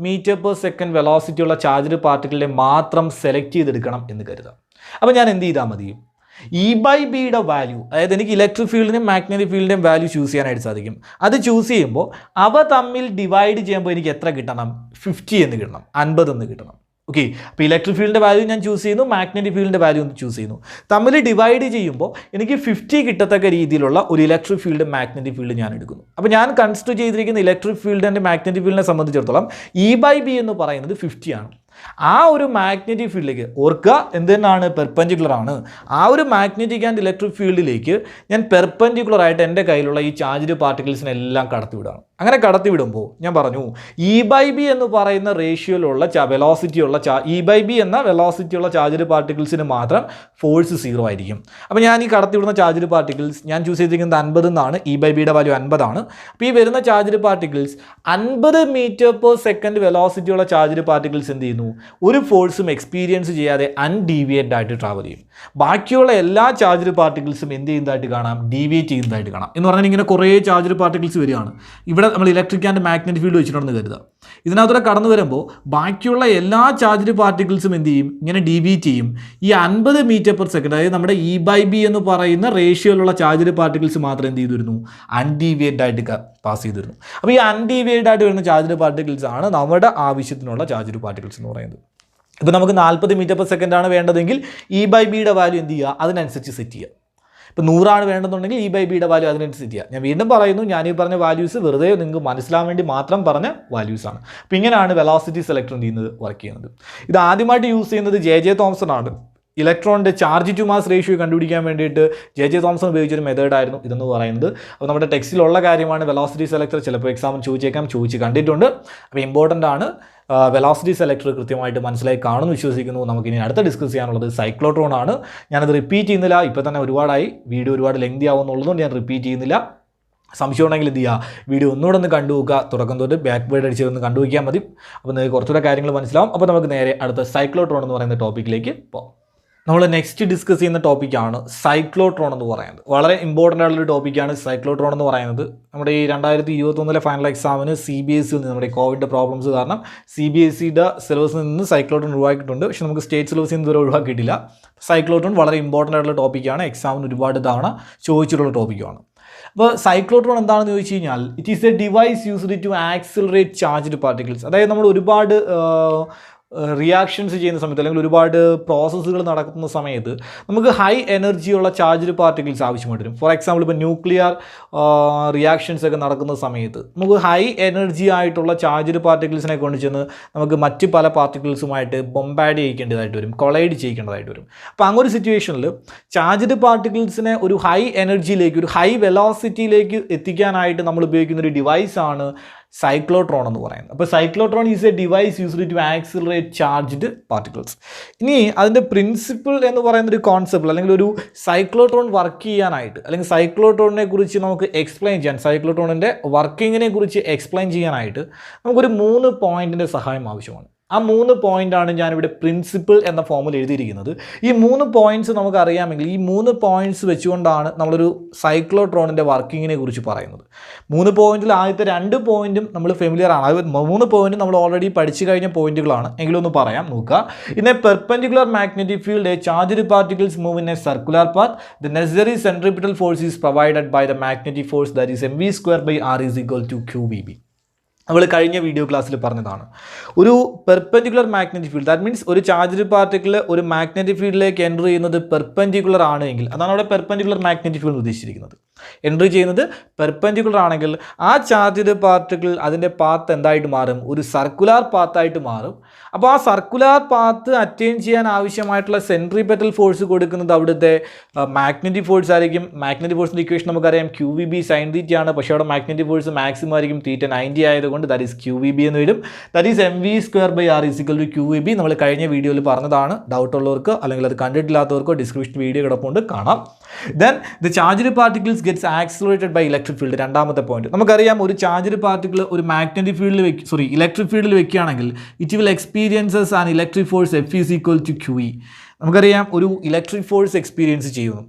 മീറ്റർ പെർ സെക്കൻഡ് വെലോസിറ്റി ഉള്ള ചാർജ്ഡ് പാർട്ടിക്കിളിനെ മാത്രം സെലക്ട് ചെയ്തെടുക്കണം എന്ന് കരുതുക. അപ്പോൾ ഞാൻ എന്ത് ചെയ്താൽ മതി, ഇ ബൈ ബിയുടെ വാല്യൂ, അതായത് എനിക്ക് ഇലക്ട്രിക് ഫീൽഡിനും മാഗ്നറ്റിക് ഫീൽഡിൻ്റെയും വാല്യൂ ചൂസ് ചെയ്യാനായിട്ട് സാധിക്കും. അത് ചൂസ് ചെയ്യുമ്പോൾ അവ തമ്മിൽ ഡിവൈഡ് ചെയ്യുമ്പോൾ എനിക്ക് എത്ര കിട്ടണം, 50 എന്ന് കിട്ടണം, 50 എന്ന് കിട്ടണം. ഓക്കെ, അപ്പോൾ ഇലക്ട്രിക് ഫീൽഡിൻ്റെ വാല്യൂ ഞാൻ ചൂസ് ചെയ്യുന്നു, മാഗ്നറ്റിക് ഫീൽഡിൻ്റെ വാല്യൂ ചൂസ് ചെയ്യുന്നു. തമ്മിൽ ഡിവൈഡ് ചെയ്യുമ്പോൾ എനിക്ക് 50 കിട്ടത്തക്ക രീതിയിലുള്ള ഒരു ഇലക്ട്രിക് ഫീൽഡ് മാഗ്നറ്റിക് ഫീൽഡ് ഞാൻ എടുക്കുന്നു. അപ്പോൾ ഞാൻ കൺസിഡർ ചെയ്തിരിക്കുന്ന ഇലക്ട്രിക് ഫീൽഡ് ആൻഡ് മാഗ്നറ്റിക് ഫീൽഡിനെ സംബന്ധിച്ചിടത്തോളം ഇ ബൈ ബി എന്ന് പറയുന്നത് 50 ആണ്. ആ ഒരു മാഗ്നറ്റിക് ഫീൽഡിലേക്ക് ഓർക്കുക എന്ത് തന്നെയാണ്, പെർപെൻഡിക്കുലർ ആണ്. ആ ഒരു മാഗ്നറ്റിക് ആൻഡ് ഇലക്ട്രിക് ഫീൽഡിലേക്ക് ഞാൻ പെർപെൻഡിക്കുലർ ആയിട്ട് എൻ്റെ കയ്യിലുള്ള ഈ ചാർജ്ഡ് പാർട്ടിക്കിൾസിനെല്ലാം കടത്തിവിടാണ്. അങ്ങനെ കടത്തിവിടുമ്പോൾ ഞാൻ പറഞ്ഞു ഇ ബൈ ബി എന്ന് പറയുന്ന റേഷ്യോയിലുള്ള വെലോസിറ്റിയുള്ള ഇ ബൈ ബി എന്ന വെലോസിറ്റിയുള്ള ചാർജ്ഡ് പാർട്ടിക്കിൾസിന് മാത്രം ഫോഴ്സ് 0 ആയിരിക്കും. അപ്പോൾ ഞാൻ ഈ കടത്തിവിടുന്ന ചാർജ്ഡ് പാർട്ടിക്കിൾസ് ഞാൻ ചൂസ് ചെയ്തിരിക്കുന്നത് 50 എന്നാണ്, ഇ ബൈ ബിയുടെ വാല്യൂ 50 ആണ്. അപ്പോൾ ഈ വരുന്ന charged particles 50 metre per second വെലോസിറ്റിയുള്ള ചാർജ്ഡ് പാർട്ടിക്കിൾസ് എന്ത് ചെയ്യുന്നു, ഒരു ഫോഴ്സും എക്സ്പീരിയൻസ് ചെയ്യാതെ അൺഡീവിയേറ്റഡ് ആയിട്ട് ട്രാവൽ ചെയ്യും. ബാക്കിയുള്ള എല്ലാ ചാർജ്ഡ് പാർട്ടിക്കിൾസും എന്ത് ചെയ്യുന്നതായിട്ട് കാണാം, ഡീവിയേറ്റ് ചെയ്യുന്നതായിട്ട് കാണാം. എന്ന് പറഞ്ഞാൽ ഇങ്ങനെ കുറേ ചാർജ്ഡ് പാർട്ടിക്കിൾസ് വരികയാണ്. ഇവിടെ ഇവിടെ നമ്മൾ ഇലക്ട്രിക് ആൻഡ് മാഗ്നറ്റിക് ഫീൽഡ് വെച്ചിട്ടുണ്ടെന്ന് കരുതുക. ഇതിനകത്തൂടെ കടന്നു വരുമ്പോൾ ബാക്കിയുള്ള എല്ലാ ചാർജ്ഡ് പാർട്ടിക്കിൾസും എന്ത് ചെയ്യും, ഇങ്ങനെ ഡീവിയേറ്റ് ചെയ്യും. ഈ 50 മീറ്റർ/സെക്കൻഡ്, അതായത് നമ്മുടെ E/B എന്ന് പറയുന്ന റേഷ്യോയിലുള്ള ചാർജ്ഡ് പാർട്ടിക്കിൾസ് മാത്രം എന്ത് ചെയ്തു വരുന്നു, അൺഡീവിയേറ്റഡ് ആയിട്ട് പാസ് ചെയ്തു വരുന്നു. അപ്പോൾ ഈ അൺഡീവിയേറ്റഡ് ആയിട്ട് വരുന്ന ചാർജ്ഡ് പാർട്ടിക്കിൾസ് ആണ് നമ്മുടെ ആവശ്യത്തിനുള്ള ചാർജ്ഡ് പാർട്ടിക്കിൾസ് എന്ന് പറയുന്നത്. ഇപ്പോൾ നമുക്ക് 40 മീറ്റർ/സെക്കൻഡ് ആണ് വേണ്ടതെങ്കിൽ E/Bയുടെ വാല്യൂ എന്ത് ചെയ്യുക, അതിനനുസരിച്ച് സെറ്റ് ചെയ്യുക. ഇപ്പോൾ 100 ആണ് വേണമെന്നുണ്ടെങ്കിൽ E/Bയുടെ വാല്യൂ അതിനനുസരിച്ച് സെറ്റ് ചെയ്യുക. ഞാൻ വീണ്ടും പറയുന്നു, ഞാൻ ഈ പറഞ്ഞ വാല്യൂസ് വെറുതെ നിങ്ങൾക്ക് മനസ്സിലാവാൻ വേണ്ടി മാത്രം പറഞ്ഞ വാല്യൂസാണ്. അപ്പോൾ ഇങ്ങനെയാണ് വെലോസിറ്റി സെലക്ടർ എന്ത് ചെയ്യുന്നത്, വർക്ക് ചെയ്യുന്നത്. ഇത് ആദ്യമായിട്ട് യൂസ് ചെയ്യുന്നത് J.J. തോംസൺ ആണ്. ഇലക്ട്രോണിൻ്റെ ചാർജ് ടു മാസ് റേഷ്യോ കണ്ടുപിടിക്കാൻ വേണ്ടിയിട്ട് J.J. തോംസൺ ഉപയോഗിച്ചൊരു മെത്തേഡായിരുന്നു ഇതെന്ന് പറയുന്നത്. അപ്പോൾ നമ്മുടെ ടെക്സ്റ്റിലുള്ള കാര്യമാണ് വെലോസിറ്റി സെലക്ടർ. ചിലപ്പോൾ എക്സാമിന് ചോദിച്ച് കണ്ടിട്ടുണ്ട്. അപ്പോൾ ഇമ്പോർട്ടൻ്റ് ആണ്. വെലോസിറ്റി സെലക്ടർ കൃത്യമായിട്ട് മനസ്സിലായി കാണുമെന്ന് വിശ്വസിക്കുന്നു. നമുക്കിനി അടുത്ത ഡിസ്കസ് ചെയ്യാനുള്ളത് സൈക്ലോട്രോൺ ആണ്. ഞാനത് റിപ്പീറ്റ് ചെയ്യുന്നില്ല, ഇപ്പോൾ തന്നെ ഒരുപാടായി, വീഡിയോ ഒരുപാട് ലെങ്തി ആവുമെന്നുള്ളതുകൊണ്ട് ഞാൻ റിപ്പീറ്റ് ചെയ്യുന്നില്ല. സംശയം ഉണ്ടെങ്കിൽ എന്ത് ചെയ്യുക, വീഡിയോ ഒന്നുകൂടെ ഒന്ന് കണ്ടുവെക്കുക, തുടക്കം തൊട്ട് ബാക്ക് വേർഡ് അടിച്ച് ഒന്ന് കണ്ടുവയ്ക്കാൻ മതി. അപ്പോൾ നിങ്ങൾക്ക് കുറച്ചുകൂടെ കാര്യങ്ങൾ മനസ്സിലാവും. അപ്പോൾ നമുക്ക് നേരെ അടുത്ത സൈക്ലോട്രോൺ എന്ന് പറയുന്ന ടോപ്പിക്കിലേക്ക് പോകാം. നമ്മൾ നെക്സ്റ്റ് ഡിസ്കസ് ചെയ്യുന്ന ടോപ്പിക്കാണ് സൈക്ലോട്രോൺ എന്ന് പറയുന്നത്. വളരെ ഇമ്പോർട്ടൻ്റ് ആയിട്ടുള്ളൊരു ടോപ്പിക്കാണ് സൈക്ലോട്രോൺ എന്ന് പറയുന്നത്. നമ്മുടെ ഈ 2021 ഫൈനൽ എക്സാമിന് CBSE നിന്ന് നമ്മുടെ കോവിഡിൻ്റെ പ്രോബ്ലംസ് കാരണം CBSEയുടെ സിലബസിൽ നിന്ന് സൈക്ലോട്രോൺ ഒഴിവാക്കിയിട്ടുണ്ട്. പക്ഷേ നമുക്ക് സ്റ്റേറ്റ് സിലബസിൽ നിന്ന് ഇതുവരെ ഒഴിവാക്കിയിട്ടില്ല. സൈക്ലോട്രോൺ വളരെ ഇമ്പോർട്ടൻ്റ് ആയിട്ടുള്ള ടോപ്പിക്കാണ്. എക്സാമിന് ഒരുപാട് തവണ ചോദിച്ചിട്ടുള്ള ടോപ്പിക്കാണ്. അപ്പോൾ സൈക്ലോട്രോൺ എന്താണെന്ന് ചോദിച്ചു കഴിഞ്ഞാൽ, it is a device used to accelerate charged particles. അതായത് നമ്മൾ ഒരുപാട് റിയാക്ഷൻസ് ചെയ്യുന്ന സമയത്ത്, അല്ലെങ്കിൽ ഒരുപാട് പ്രോസസ്സുകൾ നടക്കുന്ന സമയത്ത് നമുക്ക് ഹൈ എനർജിയുള്ള ചാർജ്ഡ് പാർട്ടിക്കിൾസ് ആവശ്യമായിട്ട് വരും. ഫോർ എക്സാമ്പിൾ, ഇപ്പോൾ ന്യൂക്ലിയർ റിയാക്ഷൻസ് ഒക്കെ നടക്കുന്ന സമയത്ത് നമുക്ക് ഹൈ എനർജി ആയിട്ടുള്ള ചാർജ്ഡ് പാർട്ടിക്കിൾസിനെ കൊണ്ട് ചെന്ന് നമുക്ക് മറ്റ് പല പാർട്ടിക്കിൾസുമായിട്ട് ബൊംബാർഡ് ചെയ്യിക്കേണ്ടതായിട്ട് വരും, കൊളൈഡ് ചെയ്യിക്കേണ്ടതായിട്ട് വരും. അപ്പോൾ അങ്ങനെ ഒരു സിറ്റുവേഷനിൽ ചാർജ്ഡ് പാർട്ടിക്കിൾസിനെ ഒരു ഹൈ എനർജിയിലേക്ക്, ഒരു ഹൈ വെലോസിറ്റിയിലേക്ക് എത്തിക്കാനായിട്ട് നമ്മൾ ഉപയോഗിക്കുന്ന ഒരു ഡിവൈസാണ് സൈക്ലോട്രോൺ എന്ന് പറയുന്നത്. അപ്പോൾ cyclotron is a device used to accelerate charged particles. ഇനി അതിൻ്റെ പ്രിൻസിപ്പിൾ എന്ന് പറയുന്നൊരു കോൺസെപ്റ്റ്, അല്ലെങ്കിൽ ഒരു സൈക്ലോട്രോൺ വർക്ക് ചെയ്യാനായിട്ട്, അല്ലെങ്കിൽ സൈക്ലോട്രോണിനെ കുറിച്ച് നമുക്ക് എക്സ്പ്ലെയിൻ ചെയ്യാൻ, സൈക്ലോട്രോണിൻ്റെ വർക്കിങ്ങിനെ കുറിച്ച് എക്സ്പ്ലെയിൻ ചെയ്യാനായിട്ട് നമുക്കൊരു 3 പോയിൻറ്റിൻ്റെ സഹായം ആവശ്യമാണ്. ആ 3 പോയിൻ്റാണ് ഞാനിവിടെ പ്രിൻസിപ്പിൾ എന്ന ഫോമിൽ എഴുതിയിരിക്കുന്നത്. ഈ 3 പോയിൻറ്റ്സ് നമുക്കറിയാമെങ്കിൽ ഈ 3 പോയിൻറ്റ്സ് വെച്ചുകൊണ്ടാണ് നമ്മളൊരു സൈക്ലോട്രോണിൻ്റെ വർക്കിങ്ങിനെ കുറിച്ച് പറയുന്നത്. 3 പോയിൻറ്റിൽ ആദ്യത്തെ 2 പോയിൻറ്റും നമ്മൾ ഫെമിലിയർ ആണ്. അത് 3 പോയിൻറ്റും നമ്മൾ ഓൾറെഡി പഠിച്ചു കഴിഞ്ഞ പോയിൻറ്റുകളാണ്. എങ്കിലും ഒന്ന് പറയാം, നോക്കുക. In a perpendicular magnetic field, a charged particles move in a circular path. The necessary centripetal force is provided by the magnetic force, that is mv²/r is equal to QVB. നമ്മൾ കഴിഞ്ഞ video ക്ലാസ്സിൽ പറഞ്ഞതാണ്. ഒരു perpendicular magnetic field, that means ഒരു charged particle ഒരു magnetic ഫീൽഡിലേക്ക് enter ചെയ്യുന്നത് perpendicular ആണെങ്കിൽ, അതാണ് അവിടെ പെർപെൻഡിക്കുലർ മാഗ്നറ്റിക് ഫീൽഡ് ഉദ്ദേശിച്ചിരിക്കുന്നത്. എൻ്റർ ചെയ്യുന്നത് പെർപെൻഡിക്കുലർ ആണെങ്കിൽ ആ ചാർജ്ഡ് പാർട്ടിക്കിൾ അതിൻ്റെ പാത്ത് എന്തായിട്ട് മാറും, ഒരു സർക്കുലാർ പാത്തായിട്ട് മാറും. അപ്പോൾ ആ സർക്കുലാർ പാത്ത് അറ്റൈൻ ചെയ്യാൻ ആവശ്യമായിട്ടുള്ള സെൻട്രിപെറ്റൽ ഫോഴ്സ് കൊടുക്കുന്നത് അവിടുത്തെ മാഗ്നറ്റിക് ഫോഴ്സ് ആയിരിക്കും. മാഗ്നറ്റിക് ഫോഴ്സിൻ്റെ ഇക്വേഷൻ നമുക്കറിയാം, QVB sin θ ആണ്. പക്ഷേ അവിടെ മാഗ്നറ്റിക് ഫോഴ്സ് മാക്സിമം ആയിരിക്കും, θ90 ആയതുകൊണ്ട് ദാറ്റ് ഈസ് QVB എന്ന് വരും. That is mv²/r is equal to QVB. നമ്മൾ കഴിഞ്ഞ വീഡിയോയിൽ പറഞ്ഞതാണ്. ഡൗട്ട് ഉള്ളവർക്ക്, അല്ലെങ്കിൽ അത് കണ്ടിട്ടില്ലാത്തവർക്കോ ഡിസ്ക്രിപ്ഷൻ വീഡിയോ കിടപ്പുണ്ട്, കാണാം. Then the charged particles gets accelerated by electric field. രണ്ടാമത്തെ പോയിന്റ് നമുക്കറിയാം, ഒരു ചാർജ്ഡ് പാർട്ടിക്കിൾ ഒരു മാഗ്നറ്റിക് ഫീൽഡിൽ ഇലക്ട്രിക് ഫീൽഡിൽ വെക്കുകയാണെങ്കിൽ it will experiences an electric force F is equal to QE. നമുക്കറിയാം ഒരു ഇലക്ട്രിക് ഫോഴ്സ് എക്സ്പീരിയൻസ് ചെയ്യുന്നു.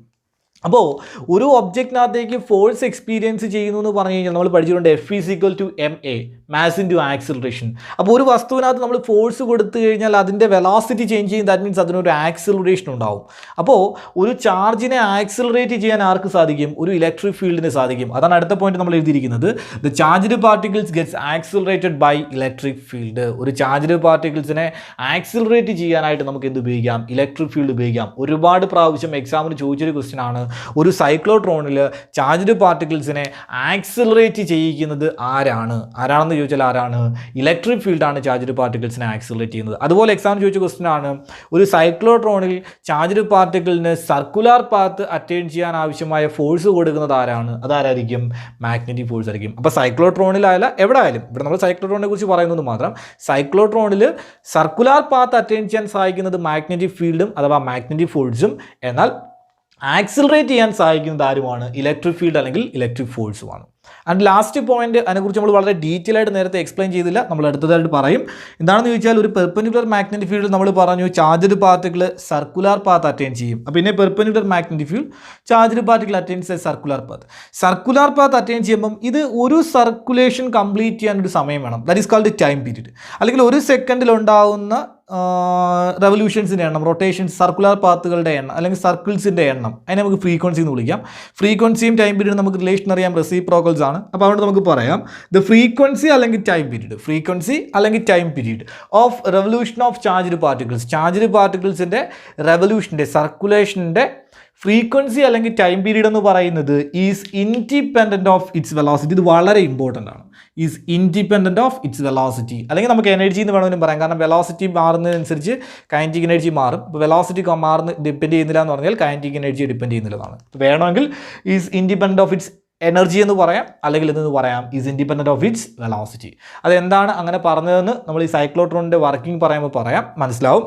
അപ്പോൾ ഒരു ഒബ്ജക്റ്റിനകത്തേക്ക് ഫോഴ്സ് എക്സ്പീരിയൻസ് ചെയ്യുന്നു എന്ന് പറഞ്ഞു കഴിഞ്ഞാൽ നമ്മൾ പഠിച്ചിട്ടുണ്ട് F is equal to MA, mass into acceleration. അപ്പോൾ ഒരു വസ്തുവിനകത്ത് നമ്മൾ ഫോഴ്സ് കൊടുത്തു കഴിഞ്ഞാൽ അതിൻ്റെ വെലോസിറ്റി ചേഞ്ച് ചെയ്യും. ദാറ്റ് മീൻസ് അതിനൊരു ആക്സിലറേഷൻ ഉണ്ടാവും. അപ്പോൾ ഒരു ചാർജിനെ ആക്സിലറേറ്റ് ചെയ്യാൻ ആർക്ക് സാധിക്കും, ഒരു ഇലക്ട്രിക് ഫീൽഡിന് സാധിക്കും. അതാണ് അടുത്ത പോയിന്റ് നമ്മൾ എഴുതിയിരിക്കുന്നത്. The charged particles gets accelerated by electric field. ഒരു ചാർജ്ഡ് പാർട്ടിക്കിൾസിനെ ആക്സിലറേറ്റ് ചെയ്യാനായിട്ട് നമുക്ക് എന്ത് ഉപയോഗിക്കാം, ഇലക്ട്രിക് ഫീൽഡ് ഉപയോഗിക്കാം. ഒരുപാട് പ്രാവശ്യം എക്സാമിന് ചോദിച്ചൊരു ക്വസ്റ്റ്യൻ ആണ്, ഒരു സൈക്ലോട്രോണിൽ ചാർജ്ഡ് പാർട്ടിക്കിൾസിനെ ആക്സിലറേറ്റ് ചെയ്യിക്കുന്നത് ആരാണെന്ന് ചോദിച്ചാൽ ആരാണ്, ഇലക്ട്രിക് ഫീൽഡാണ് ചാർജ്ഡ് പാർട്ടിക്കിൾസിനെ ആക്സിലറേറ്റ് ചെയ്യുന്നത്. അതുപോലെ എക്സാമിന് ചോദിച്ച ക്വസ്റ്റ്യൻ ആണ്, ഒരു സൈക്ലോട്രോണിൽ ചാർജ്ഡ് പാർട്ടിക്കിളിന് സർക്കുലാർ പാത്ത് അറ്റൈൻ ചെയ്യാൻ ആവശ്യമായ ഫോഴ്സ് കൊടുക്കുന്നത് അതാരായിരിക്കും, മാഗ്നറ്റിക് ഫോഴ്സ് ആയിരിക്കും. അപ്പോൾ സൈക്ലോട്രോണിലായാലും എവിടെ ആയാലും, ഇവിടെ നമ്മൾ സൈക്ലോട്രോണിനെ കുറിച്ച് പറയുന്നത് മാത്രം, സൈക്ലോട്രോണിൽ സർക്കുലാർ പാത്ത് അറ്റൈൻ ചെയ്യാൻ സഹായിക്കുന്നത് മാഗ്നറ്റിക് ഫീൽഡും അഥവാ മാഗ്നറ്റിക് ഫോഴ്സും, എന്നാൽ ആക്സിലറേറ്റ് ചെയ്യാൻ സഹായിക്കുന്നത് ആരുമാണ്, ഇലക്ട്രിക് ഫീൽഡ് അല്ലെങ്കിൽ ഇലക്ട്രിക് ഫോഴ്സുമാണ്. ആൻഡ് ലാസ്റ്റ് പോയിന്റ് അതിനെക്കുറിച്ച് നമ്മൾ വളരെ ഡീറ്റെയിൽ ആയിട്ട് നേരത്തെ എക്സ്പ്ലെയിൻ ചെയ്തില്ല, നമ്മൾ അടുത്തതായിട്ട് പറയും. എന്താണെന്ന് ചോദിച്ചാൽ ഒരു പെർപെൻഡിക്കുലർ മാഗ്നറ്റിക് ഫീൽഡ് നമ്മൾ പറഞ്ഞു charged particle circular path attain ചെയ്യും. അപ്പോൾ പിന്നെ perpendicular magnetic field charged particle attains a circular path. Circular path attain ചെയ്യുമ്പം ഇത് ഒരു സർക്കുലേഷൻ കംപ്ലീറ്റ് ചെയ്യാൻ ഒരു സമയം വേണം, that is called time period. അല്ലെങ്കിൽ ഒരു സെക്കൻഡിൽ ഉണ്ടാകുന്ന റെവല്യൂഷൻസിൻ്റെ എണ്ണം, റൊട്ടേഷൻസ്, സർക്കുലർ പാത്തുകളുടെ എണ്ണം അല്ലെങ്കിൽ സർക്കിൾസിൻ്റെ എണ്ണം, അതിനെ നമുക്ക് ഫ്രീക്വൻസി എന്ന് വിളിക്കാം. ഫ്രീക്വൻസിയും ടൈം പീരീഡും നമുക്ക് റിലേഷൻ അറിയാം, റെസിപ്രോക്കൽസ് ആണ്. അപ്പോൾ അതുകൊണ്ട് നമുക്ക് പറയാം ദ ഫ്രീക്വൻസി അല്ലെങ്കിൽ ടൈം പീരീഡ്, ഫ്രീക്വൻസി അല്ലെങ്കിൽ time period of revolution of charged particles, charged പാർട്ടിക്കിൾസിൻ്റെ റെവല്യൂഷൻ്റെ സർക്കുലേഷൻ്റെ ഫ്രീക്വൻസി അല്ലെങ്കിൽ ടൈം പീരീഡ് എന്ന് പറയുന്നത് is independent of its velocity. ഇത് വളരെ ഇമ്പോർട്ടൻ്റ് ആണ്. Is independent of its velocity, അല്ലെങ്കിൽ നമുക്ക് എനർജി എന്ന് വേണമെങ്കിലും പറയാം. കാരണം വെലോസിറ്റി മാറുന്നതിനനുസരിച്ച് കൈനറ്റിക് എനർജി മാറും. ഇപ്പോൾ വെലോസിറ്റി ഡിപ്പെൻഡ് ചെയ്യുന്നില്ല എന്ന് പറഞ്ഞാൽ കൈനറ്റിക് എനർജി ഡിപ്പെൻഡ് ചെയ്യുന്നില്ലെന്നാണ്. വേണമെങ്കിൽ is independent of its energy എന്ന് പറയാം, അല്ലെങ്കിൽ എന്തെന്ന് പറയാം is independent of its velocity. അതെന്താണ് അങ്ങനെ പറഞ്ഞതെന്ന് നമ്മൾ ഈ സൈക്ലോട്രോണിൻ്റെ വർക്കിംഗ് പറയുമ്പോൾ പറയാം, മനസ്സിലാവും.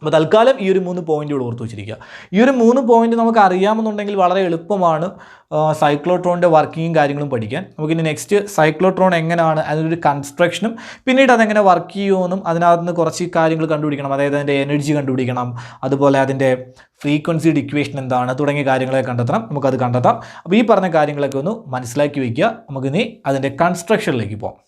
അപ്പോൾ തൽക്കാലം ഈ ഒരു 3 പോയിന്റ് കൂടെ ഓർത്ത് വെച്ചിരിക്കുക. ഈ ഒരു 3 പോയിന്റ് നമുക്ക് അറിയാമെന്നുണ്ടെങ്കിൽ വളരെ എളുപ്പമാണ് സൈക്ലോട്രോണിൻ്റെ വർക്കിങ്ങും കാര്യങ്ങളും പഠിക്കാൻ. നമുക്കിനി നെക്സ്റ്റ് സൈക്ലോട്രോൺ എങ്ങനെയാണ് അതിനൊരു കൺസ്ട്രക്ഷനും പിന്നീട് അതെങ്ങനെ വർക്ക് ചെയ്യുമെന്നും അതിനകത്ത് നിന്ന് കുറച്ച് കാര്യങ്ങൾ കണ്ടുപിടിക്കണം. അതായത് അതിൻ്റെ എനർജി കണ്ടുപിടിക്കണം, അതുപോലെ അതിൻ്റെ ഫ്രീക്വൻസിയുടെ ഇക്വേഷൻ എന്താണ് തുടങ്ങിയ കാര്യങ്ങളെ കണ്ടെത്തണം. നമുക്കത് കണ്ടെത്താം. അപ്പോൾ ഈ പറഞ്ഞ കാര്യങ്ങളൊക്കെ ഒന്ന് മനസ്സിലാക്കി വയ്ക്കുക. നമുക്കിനി അതിൻ്റെ കൺസ്ട്രക്ഷനിലേക്ക് പോകാം.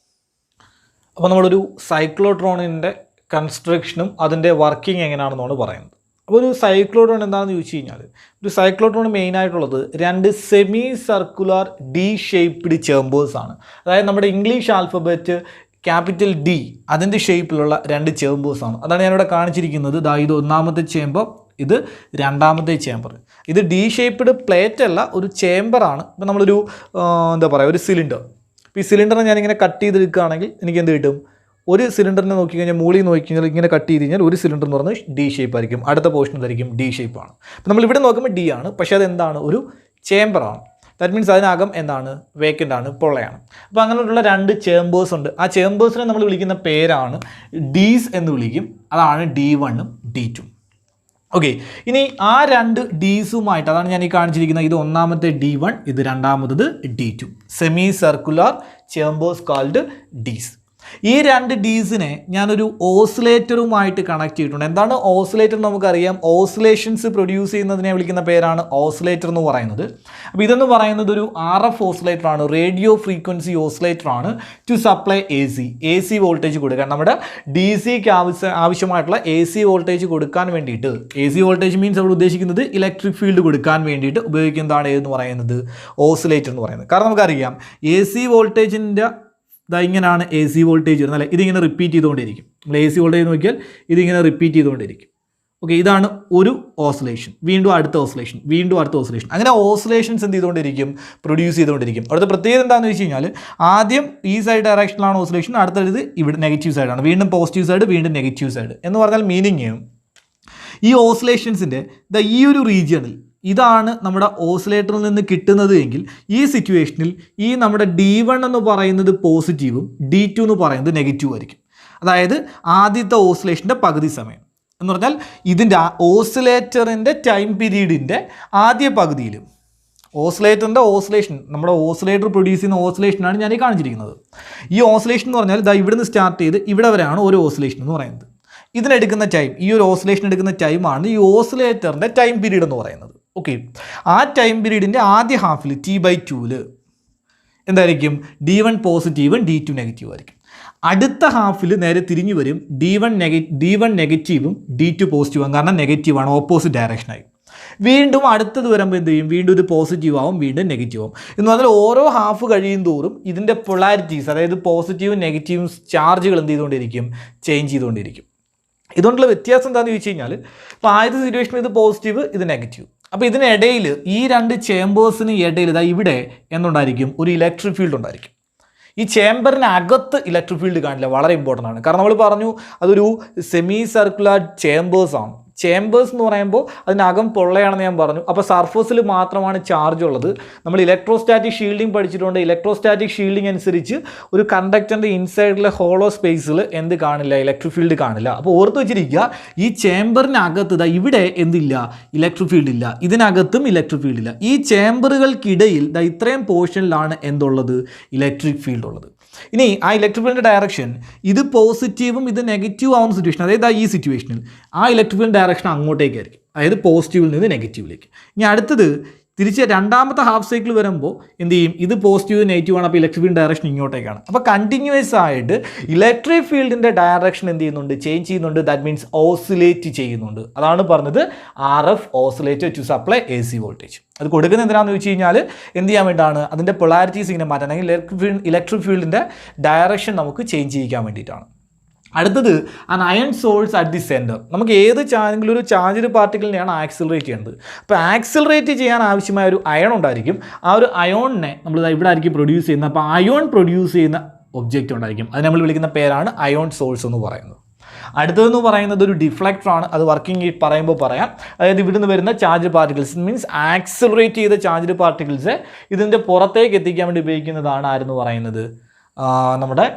അപ്പോൾ നമ്മളൊരു സൈക്ലോട്രോണിൻ്റെ കൺസ്ട്രക്ഷനും അതിൻ്റെ വർക്കിംഗ് എങ്ങനെയാണെന്നാണ് പറയുന്നത്. അപ്പോൾ ഒരു സൈക്ലോട്രോൺ എന്താണെന്ന് ചോദിച്ചു കഴിഞ്ഞാൽ, ഒരു സൈക്ലോട്രോൺ മെയിനായിട്ടുള്ളത് 2 സെമി സർക്കുലർ ഡി ഷേപ്പ്ഡ് ചേമ്പേഴ്സാണ്. അതായത് നമ്മുടെ ഇംഗ്ലീഷ് ആൽഫബറ്റ് ക്യാപിറ്റൽ ഡി അതിൻ്റെ ഷേപ്പിലുള്ള 2 ചേമ്പേഴ്സാണ്. അതാണ് ഞാനിവിടെ കാണിച്ചിരിക്കുന്നത്. ഇത് ഒന്നാമത്തെ ചേമ്പർ, ഇത് രണ്ടാമത്തെ ചേമ്പർ. ഇത് ഡി ഷേപ്പ്ഡ് പ്ലേറ്റ് അല്ല, ഒരു ചേമ്പറാണ്. ഇപ്പോൾ നമ്മളൊരു എന്താ പറയുക, ഒരു സിലിണ്ടർ. ഇപ്പോൾ ഈ സിലിണ്ടറിനെ ഞാനിങ്ങനെ കട്ട് ചെയ്തെടുക്കുകയാണെങ്കിൽ എനിക്ക് എന്ത് കിട്ടും? ഒരു സിലിണ്ടറിനെ നോക്കിക്കഴിഞ്ഞാൽ മുകളിൽ നോക്കിക്കഴിഞ്ഞാൽ ഇങ്ങനെ കട്ട് ചെയ്ത് കഴിഞ്ഞാൽ ഒരു സിലിണ്ടർ എന്ന് പറഞ്ഞാൽ ഡി ഷേപ്പ് ആയിരിക്കും, അടുത്ത പോർഷൻ എന്തായിരിക്കും? ഡി ഷേപ്പാണ്. അപ്പോൾ നമ്മളിവിടെ നോക്കുമ്പോൾ ഡി ആണ്, പക്ഷേ അതെന്താണ്? ഒരു ചേമ്പറാണ്. ദാറ്റ് മീൻസ് അതിനകം എന്താണ്? വേക്കൻ്റ് ആണ്, പൊള്ളയാണ്. അപ്പോൾ അങ്ങനെയുള്ള 2 ചേമ്പേഴ്സ് ഉണ്ട്. ആ ചേമ്പേഴ്സിനെ നമ്മൾ വിളിക്കുന്ന പേരാണ് ഡീസ് എന്ന് വിളിക്കും. അതാണ് D1 D2. ഓക്കെ, ഇനി ആ 2 ഡീസുമായിട്ട്, അതാണ് ഞാൻ ഈ കാണിച്ചിരിക്കുന്നത്. ഇത് ഒന്നാമത്തെ D1, ഇത് രണ്ടാമത്തത് D2. Semi circular chambers called dees. ഈ 2 ഡീസിനെ ഞാനൊരു ഓസിലേറ്ററുമായിട്ട് കണക്ട് ചെയ്തിട്ടുണ്ട്. എന്താണ് ഓസിലേറ്റർ? നമുക്കറിയാം, ഓസിലേഷൻസ് പ്രൊഡ്യൂസ് ചെയ്യുന്നതിനെ വിളിക്കുന്ന പേരാണ് ഓസിലേറ്റർ എന്ന് പറയുന്നത്. അപ്പോൾ ഇതെന്ന് പറയുന്നത് ഒരു RF ഓസിലേറ്റർ ആണ്, റേഡിയോ ഫ്രീക്വൻസി ഓസിലേറ്റർ ആണ്. To supply A C voltage കൊടുക്കാൻ, നമ്മുടെ DCക്ക് ആവശ്യമായിട്ടുള്ള AC വോൾട്ടേജ് കൊടുക്കാൻ വേണ്ടിയിട്ട്, AC വോൾട്ടേജ് മീൻസ് അവിടെ ഉദ്ദേശിക്കുന്നത് ഇലക്ട്രിക് ഫീൽഡ് കൊടുക്കാൻ വേണ്ടിയിട്ട് ഉപയോഗിക്കുന്നതാണ് എന്ന് പറയുന്നത് ഓസിലേറ്റർ എന്ന് പറയുന്നത്. കാരണം നമുക്കറിയാം AC വോൾട്ടേജിൻ്റെ ഇങ്ങനെയാണ് AC വോൾട്ടേജ് വരുന്നത് അല്ലേ, ഇതിങ്ങനെ റിപ്പീറ്റ് ചെയ്തുകൊണ്ടിരിക്കും. നമ്മൾ AC വോൾട്ടേജ് നോക്കിയാൽ ഇതിങ്ങനെ റിപ്പീറ്റ് ചെയ്തുകൊണ്ടിരിക്കും. ഓക്കെ, ഇതാണ് ഒരു ഓസിലേഷൻ, വീണ്ടും അടുത്ത ഓസിലേഷൻ, വീണ്ടും അടുത്ത ഓസിലേഷൻ. അങ്ങനെ ഓസിലേഷൻസ് എന്ത് ചെയ്തുകൊണ്ടിരിക്കും? പ്രൊഡ്യൂസ് ചെയ്തുകൊണ്ടിരിക്കും. അവിടുത്തെ പ്രത്യേകത എന്താണെന്ന് വെച്ച് കഴിഞ്ഞാൽ, ആദ്യം ഈ സൈഡ് ഡയറക്ഷനിലാണ് ഓസിലേഷൻ, അടുത്തത് ഇവിടെ നെഗറ്റീവ് സൈഡാണ്, വീണ്ടും പോസിറ്റീവ് സൈഡ്, വീണ്ടും നെഗറ്റീവ് സൈഡ് എന്ന് പറഞ്ഞാൽ മീനിങ് ഈ ഓസിലേഷൻസിൻ്റെ ഈ ഒരു റീജിയണിൽ ഇതാണ് നമ്മുടെ ഓസിലേറ്ററിൽ നിന്ന് കിട്ടുന്നത് എങ്കിൽ ഈ സിറ്റുവേഷനിൽ ഈ നമ്മുടെ D1 എന്ന് പറയുന്നത് പോസിറ്റീവും D2 എന്ന് പറയുന്നത് നെഗറ്റീവ് ആയിരിക്കും. അതായത് ആദ്യത്തെ ഓസിലേഷൻ്റെ പകുതി സമയം എന്ന് പറഞ്ഞാൽ ഇതിൻ്റെ ഓസിലേറ്ററിൻ്റെ ടൈം പീരീഡിൻ്റെ ആദ്യ പകുതിയിലും ഓസിലേറ്ററിൻ്റെ ഓസിലേഷൻ, നമ്മുടെ ഓസിലേറ്റർ പ്രൊഡ്യൂസ് ചെയ്യുന്ന ഓസിലേഷനാണ് ഞാൻ ഈ കാണിച്ചിരിക്കുന്നത്. ഈ ഓസിലേഷൻ എന്ന് പറഞ്ഞാൽ ഇവിടുന്ന് സ്റ്റാർട്ട് ചെയ്ത് ഇവിടെ വരെയാണ് ഒരു ഓസിലേഷൻ എന്ന് പറയുന്നത്. ഇതിനെടുക്കുന്ന ടൈം, ഈ ഒരു ഓസിലേഷൻ എടുക്കുന്ന ടൈമാണ് ഈ ഓസിലേറ്ററിൻ്റെ ടൈം പീരീഡ് എന്ന് പറയുന്നത്. ഓക്കെ, ആ ടൈം പീരീഡിൻ്റെ ആദ്യ ഹാഫിൽ T/2 എന്തായിരിക്കും? D1 പോസിറ്റീവും D2 നെഗറ്റീവും ആയിരിക്കും. അടുത്ത ഹാഫിൽ നേരെ തിരിഞ്ഞു വരും, D1 നെഗറ്റീവും D2 പോസിറ്റീവും, കാരണം നെഗറ്റീവാണ്, ഓപ്പോസിറ്റ് ഡയറക്ഷനായി. വീണ്ടും അടുത്തത് വരുമ്പോൾ എന്ത് ചെയ്യും? വീണ്ടും ഇത് പോസിറ്റീവ് ആവും, വീണ്ടും നെഗറ്റീവ് ആവും. എന്ന് പറഞ്ഞാൽ ഓരോ ഹാഫ് കഴിയും തോറും ഇതിൻ്റെ പൊളാരിറ്റീസ്, അതായത് പോസിറ്റീവും നെഗറ്റീവും ചാർജുകൾ എന്ത് ചെയ്തുകൊണ്ടിരിക്കും? ചേഞ്ച് ചെയ്തുകൊണ്ടിരിക്കും. ഇതുകൊണ്ടുള്ള വ്യത്യാസം എന്താണെന്ന് ചോദിച്ചു കഴിഞ്ഞാൽ, ഇപ്പോൾ ആദ്യത്തെ സിറ്റുവേഷനിൽ ഇത് പോസിറ്റീവ്, ഇത് നെഗറ്റീവ്. അപ്പോൾ ഇതിനിടയിൽ ഈ 2 ചേമ്പേഴ്സിന് ഇടയിൽ ഇവിടെ എന്തുണ്ടായിരിക്കും? ഒരു ഇലക്ട്രിക് ഫീൽഡ് ഉണ്ടായിരിക്കും. ഈ ചേമ്പറിനകത്ത് ഇലക്ട്രിക് ഫീൽഡ് കാണില്ല, വളരെ ഇമ്പോർട്ടൻ്റ് ആണ്. കാരണം നമ്മൾ പറഞ്ഞു അതൊരു സെമി സർക്കുലർ ചേമ്പേഴ്സാണ്. ചേമ്പേഴ്സ് എന്ന് പറയുമ്പോൾ അതിനകം പൊള്ളയാണെന്ന് ഞാൻ പറഞ്ഞു. അപ്പോൾ സർഫസിൽ മാത്രമാണ് ചാർജ് ഉള്ളത്. നമ്മൾ ഇലക്ട്രോസ്റ്റാറ്റിക് ഷീൽഡിംഗ് പഠിച്ചിട്ടുണ്ട്. ഇലക്ട്രോസ്റ്റാറ്റിക് ഷീൽഡിംഗ് അനുസരിച്ച് ഒരു കണ്ടക്ടറിൻ്റെ ഇൻസൈഡിലെ ഹോളോ സ്പേസിൽ എന്ത് കാണില്ല, ഇലക്ട്രിക് ഫീൽഡ് കാണില്ല. അപ്പോൾ ഓർത്ത് വെച്ചിരിക്കുക, ഈ ചേമ്പറിനകത്ത് ഇവിടെ എന്തില്ല, ഇലക്ട്രിക് ഫീൽഡ് ഇല്ല, ഇതിനകത്തും ഇലക്ട്രിക് ഫീൽഡ് ഇല്ല. ഈ ചേമ്പറുകൾക്കിടയിൽ ഇത്രയും പോർഷനിലാണ് എന്തുള്ളത്, ഇലക്ട്രിക് ഫീൽഡ് ഉള്ളത്. ഇനി ആ ഇലക്ട്രിക് ഫീൽഡിൻ്റെ ഡയറക്ഷൻ ഇത് പോസിറ്റീവും ഇത് നെഗറ്റീവ് ആവുന്ന സിറ്റുവേഷൻ, അതായത് ഈ സിറ്റുവേഷനിൽ ആ ഇലക്ട്രിക് ഫീൽഡ് ഡയറക്ഷൻ അങ്ങോട്ടേക്കായിരിക്കും, അതായത് പോസിറ്റീവിൽ നിന്ന് നെഗറ്റീവിലേക്ക്. ഇനി അടുത്തത് തിരിച്ച് രണ്ടാമത്തെ ഹാഫ് സൈക്കിൾ വരുമ്പോൾ എന്ത് ചെയ്യും, ഇത് പോസിറ്റീവ് നെഗറ്റീവ് ആണ്, അപ്പോൾ ഇലക്ട്രിക് ഫീൽഡ് ഡയറക്ഷൻ ഇങ്ങോട്ടേക്കാണ്. അപ്പോൾ കണ്ടിന്യൂസ് ആയിട്ട് ഇലക്ട്രിക് ഫീൽഡിൻ്റെ ഡയറക്ഷൻ എന്ത് ചെയ്യുന്നുണ്ട്, ചേഞ്ച് ചെയ്യുന്നുണ്ട്. ദാറ്റ് മീൻസ് ഓസിലേറ്റ് ചെയ്യുന്നുണ്ട്. അതാണ് പറഞ്ഞത് RF oscillator to supply AC voltage. അത് കൊടുക്കുന്നത് എന്തിനാണെന്ന് വെച്ച് കഴിഞ്ഞാൽ എന്ത് ചെയ്യാൻ വേണ്ടിയിട്ടാണ്, അതിൻ്റെ പൊളാരിറ്റീസ് ഇങ്ങനെ മാറ്റാൻ, അല്ലെങ്കിൽ ഇലക്ട്രിക് ഫീൽഡിൻ്റെ ഡയറക്ഷൻ നമുക്ക് ചേഞ്ച് ചെയ്യിക്കാൻ വേണ്ടിയിട്ടാണ്. അടുത്തത് an iron source at the centre. നമുക്ക് ഏത് ചാർജെങ്കിലും ഒരു ചാർജ് പാർട്ടിക്കിളിനെയാണ് ആക്സിലറേറ്റ് ചെയ്യുന്നത്. അപ്പോൾ ആക്സിലറേറ്റ് ചെയ്യാൻ ആവശ്യമായ ഒരു അയൺ ഉണ്ടായിരിക്കും. ആ ഒരു അയോണിനെ നമ്മൾ ഇവിടെ ആയിരിക്കും പ്രൊഡ്യൂസ് ചെയ്യുന്നത്. അപ്പോൾ അയോൺ പ്രൊഡ്യൂസ് ചെയ്യുന്ന ഒബ്ജക്റ്റ് ഉണ്ടായിരിക്കും. അത് നമ്മൾ വിളിക്കുന്ന പേരാണ് അയോൺ സോഴ്സ് എന്ന് പറയുന്നത്. അടുത്തതെന്ന് പറയുന്നത് ഒരു ഡിഫ്ലക്ടറാണ്. അത് വർക്കിംഗ് പറയുമ്പോൾ പറയാം. അതായത് ഇവിടുന്ന് വരുന്ന ചാർജ് പാർട്ടിക്കിൾസ് മീൻസ് ആക്സിലറേറ്റ് ചെയ്ത ചാർജ് പാർട്ടിക്കിൾസ് ഇതിൻ്റെ പുറത്തേക്ക് എത്തിക്കാൻ വേണ്ടി ഉപയോഗിക്കുന്നതാണ് ആരെന്ന് പറയുന്നത്, നമ്മുടെ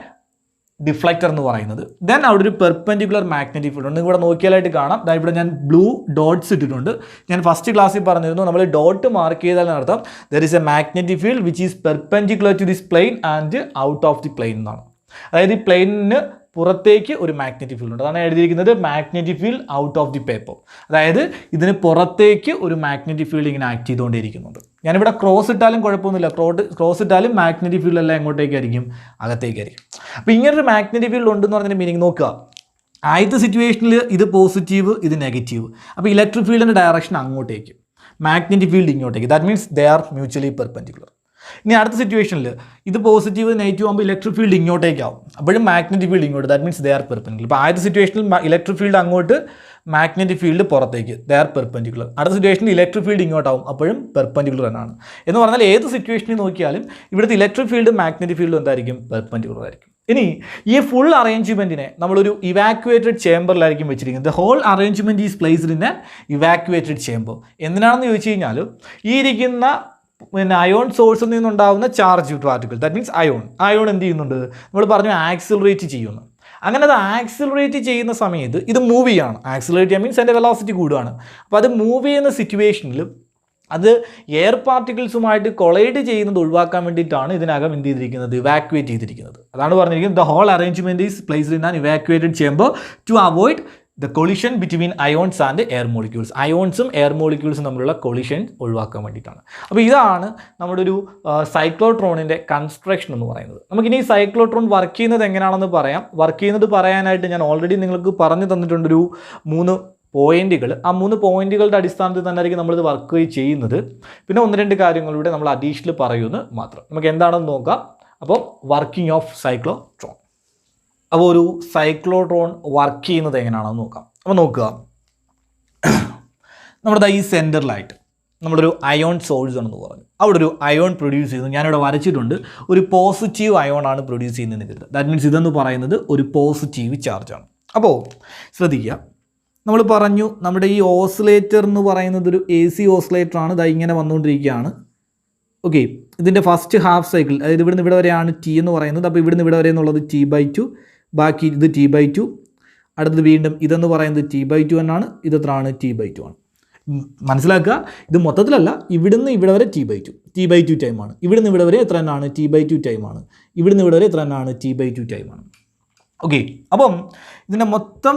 ഡിഫ്ലക്ടർ എന്ന് പറയുന്നത്. ദെൻ അവിടെ ഒരു പെർപെൻഡിക്കുലർ മാഗ്നറ്റിക് ഫീൽഡ് ഉണ്ട്. ഇവിടെ നോക്കിയാലായിട്ട് കാണാം. ഇവിടെ ഞാൻ ബ്ലൂ ഡോട്ട്സ് ഇട്ടിട്ടുണ്ട്. ഞാൻ ഫസ്റ്റ് ക്ലാസ്സിൽ പറഞ്ഞിരുന്നു, നമ്മൾ ഡോട്ട് മാർക്ക് ചെയ്താൽ അർത്ഥം there is a magnetic field which is perpendicular to this plane and out of the plane എന്നാണ്. അതായത് ഈ പ്ലെയിനിന് പുറത്തേക്ക് ഒരു മാഗ്നറ്റിക് ഫീൽഡ് ഉണ്ട്. അതാണ് എഴുതിയിരിക്കുന്നത് magnetic field out of the paper. അതായത് ഇതിന് പുറത്തേക്ക് ഒരു മാഗ്നറ്റിക് ഫീൽഡ് ഇങ്ങനെ ആക്ട് ചെയ്തുകൊണ്ടിരിക്കുന്നുണ്ട്. ഞാനിവിടെ ക്രോസ് ഇട്ടാലും കുഴപ്പമൊന്നുമില്ല. ക്രോസ് ഇട്ടാലും മാഗ്നറ്റിക് ഫീൽഡ് എല്ലാം എങ്ങോട്ടേക്കായിരിക്കും, അകത്തേക്കായിരിക്കും. അപ്പോൾ ഇങ്ങനൊരു മാഗ്നറ്റിക് ഫീൽഡ് ഉണ്ടെന്ന് പറഞ്ഞതിൻ്റെ മീനിങ് നോക്കുക. ആദ്യത്തെ സിറ്റുവേഷനിൽ ഇത് പോസിറ്റീവ്, ഇത് നെഗറ്റീവ്. അപ്പോൾ ഇലക്ട്രിക് ഫീൽഡിൻ്റെ ഡയറക്ഷൻ അങ്ങോട്ടേക്ക്, മാഗ്നറ്റിക് ഫീൽഡ് ഇങ്ങോട്ടേക്ക്. That means they are mutually perpendicular. ഇനി അടുത്ത സിറ്റുവേഷനിൽ ഇത് പോസിറ്റീവ് നെഗറ്റീവ് ആകുമ്പോൾ ഇലക്ട്രിക് ഫീൽഡ് ഇങ്ങോട്ടേക്കാവും, അപ്പോഴും മാഗ്നറ്റിക് ഫീൽഡ് ഇങ്ങോട്ട്. That means they are perpendicular. ഇപ്പോൾ ആദ്യത്തെ സിറ്റുവേഷനിൽ ഇലക്ട്രിക് ഫീൽഡ് അങ്ങോട്ട്, മാഗ്നറ്റിക് ഫീൽഡ് പുറത്തേക്ക്, ദേ ആർ പെർപെൻഡിക്കുലർ. അടുത്ത സിറ്റുവേഷനിൽ ഇലക്ട്രിക് ഫീൽഡ് ഇങ്ങോട്ടാവും, അപ്പോഴും പെർപെൻഡിക്കുലർ എന്നാണ്. എന്ന് പറഞ്ഞാൽ ഏത് സിറ്റുവേഷനിൽ നോക്കിയാലും ഇവിടുത്തെ ഇലക്ട്രിക് ഫീൽഡ് മാഗ്നറ്റിക് ഫീൽഡ് എന്തായിരിക്കും, പെർപെൻഡിക്കുലർ ആയിരിക്കും. ഇനി ഈ ഫുൾ അറേഞ്ച്മെൻറ്റിനെ നമ്മളൊരു ഇവാക്യുവേറ്റഡ് ചേമ്പറിലായിരിക്കും വെച്ചിരിക്കുന്നത്. The whole arrangement is placed in a evacuated chamber. എന്തിനാണെന്ന് ചോദിച്ചു കഴിഞ്ഞാൽ ഈ ഇരിക്കുന്ന അയോൺ സോഴ്സിൽ നിന്നുണ്ടാകുന്ന charge particle, that means ion എന്ത് ചെയ്യുന്നുണ്ട്, നമ്മൾ പറഞ്ഞു ആക്സിലറേറ്റ് ചെയ്യുന്നു. അങ്ങനെ അത് ആക്സിലറേറ്റ് ചെയ്യുന്ന സമയത്ത് ഇത് മൂവ് ചെയ്യാണ്. ആക്സിലറേറ്റ് ചെയ്യാൻ മീൻസ് അതിൻ്റെ വെലോസിറ്റി കൂടുകയാണ്. അപ്പോൾ അത് മൂവ് ചെയ്യുന്ന സിറ്റുവേഷനിൽ അത് എയർ പാർട്ടിക്കിൾസുമായിട്ട് കൊളൈഡ് ചെയ്യുന്നത് ഒഴിവാക്കാൻ വേണ്ടിയിട്ടാണ് ഇതിനകം എന്ത് ചെയ്തിരിക്കുന്നത്, ഇവാക്യുവേറ്റ് ചെയ്തിരിക്കുന്നത്. അതാണ് പറഞ്ഞിരിക്കുന്നത് the whole arrangement is placed in an evacuated chamber to avoid the collision between ions and air molecules. അയോൺസും എയർ മോളിക്യൂൾസും തമ്മിലുള്ള കൊളിഷൻ ഒഴിവാക്കാൻ വേണ്ടിയിട്ടാണ്. അപ്പോൾ ഇതാണ് നമ്മുടെ ഒരു സൈക്ലോട്രോണിൻ്റെ കൺസ്ട്രക്ഷൻ എന്ന് പറയുന്നത്. നമുക്കിനി ഈ സൈക്ലോട്രോൺ വർക്ക് ചെയ്യുന്നത് എങ്ങനെയാണെന്ന് പറയാം. വർക്ക് ചെയ്യുന്നത് പറയാനായിട്ട് ഞാൻ ഓൾറെഡി നിങ്ങൾക്ക് പറഞ്ഞു തന്നിട്ടുണ്ട് ഒരു 3 പോയിന്റുകൾ. ആ 3 പോയിന്റുകളുടെ അടിസ്ഥാനത്തിൽ തന്നെ ആയിരിക്കും നമ്മളിത് വർക്ക് ചെയ്യുന്നത്. പിന്നെ 1-2 കാര്യങ്ങളിലൂടെ നമ്മൾ അഡീഷണൽ പറയുമെന്ന് മാത്രം. നമുക്ക് എന്താണെന്ന് നോക്കാം. അപ്പോൾ വർക്കിംഗ് ഓഫ് സൈക്ലോട്രോൺ. അപ്പോൾ ഒരു സൈക്ലോട്രോൺ വർക്ക് ചെയ്യുന്നത് എങ്ങനെയാണെന്ന് നോക്കാം. അപ്പോൾ നോക്കുക, നമ്മുടെ ഈ സെൻറ്ററിലായിട്ട് നമ്മളൊരു അയോൺ സോഴ്സ് ആണെന്ന് പറഞ്ഞു. അവിടെ ഒരു അയോൺ പ്രൊഡ്യൂസ് ചെയ്യുന്നു. ഞാനിവിടെ വരച്ചിട്ടുണ്ട്. ഒരു പോസിറ്റീവ് അയോൺ ആണ് പ്രൊഡ്യൂസ് ചെയ്യുന്നതെന്ന് കരുതുക. ദാറ്റ് മീൻസ് ഇതെന്ന് പറയുന്നത് ഒരു പോസിറ്റീവ് ചാർജാണ്. അപ്പോൾ ശ്രദ്ധിക്കുക, നമ്മൾ പറഞ്ഞു നമ്മുടെ ഈ ഓസിലേറ്റർ എന്ന് പറയുന്നത് ഒരു AC ഓസിലേറ്റർ ആണ്. ഇതാ ഇങ്ങനെ വന്നുകൊണ്ടിരിക്കുകയാണ്. ഓക്കെ, ഇതിൻ്റെ ഫസ്റ്റ് ഹാഫ് സൈക്കിൾ, അതായത് ഇവിടുന്ന് ഇവിടെ വരെയാണ് T എന്ന് പറയുന്നത്. അപ്പോൾ ഇവിടുന്ന് ഇവിടെ വരെ എന്നുള്ളത് T/2, ബാക്കി ഇത് T/2, അടുത്തത് വീണ്ടും ഇതെന്ന് പറയുന്നത് T/2 എന്നാണ്. ഇതെത്രയാണ്, T/2 ആണ്. മനസ്സിലാക്കുക, ഇത് മൊത്തത്തിലല്ല, ഇവിടുന്ന് ഇവിടെ വരെ T/2 ടൈമാണ്. ഇവിടുന്ന് ഇവിടെ വരെ എത്ര തന്നെയാണ്, T/2 ടൈമാണ്. ഇവിടുന്ന് ഇവിടെ വരെ എത്ര തന്നെയാണ്, T/2 ടൈമാണ്. ഓക്കെ, അപ്പം ഇതിൻ്റെ മൊത്തം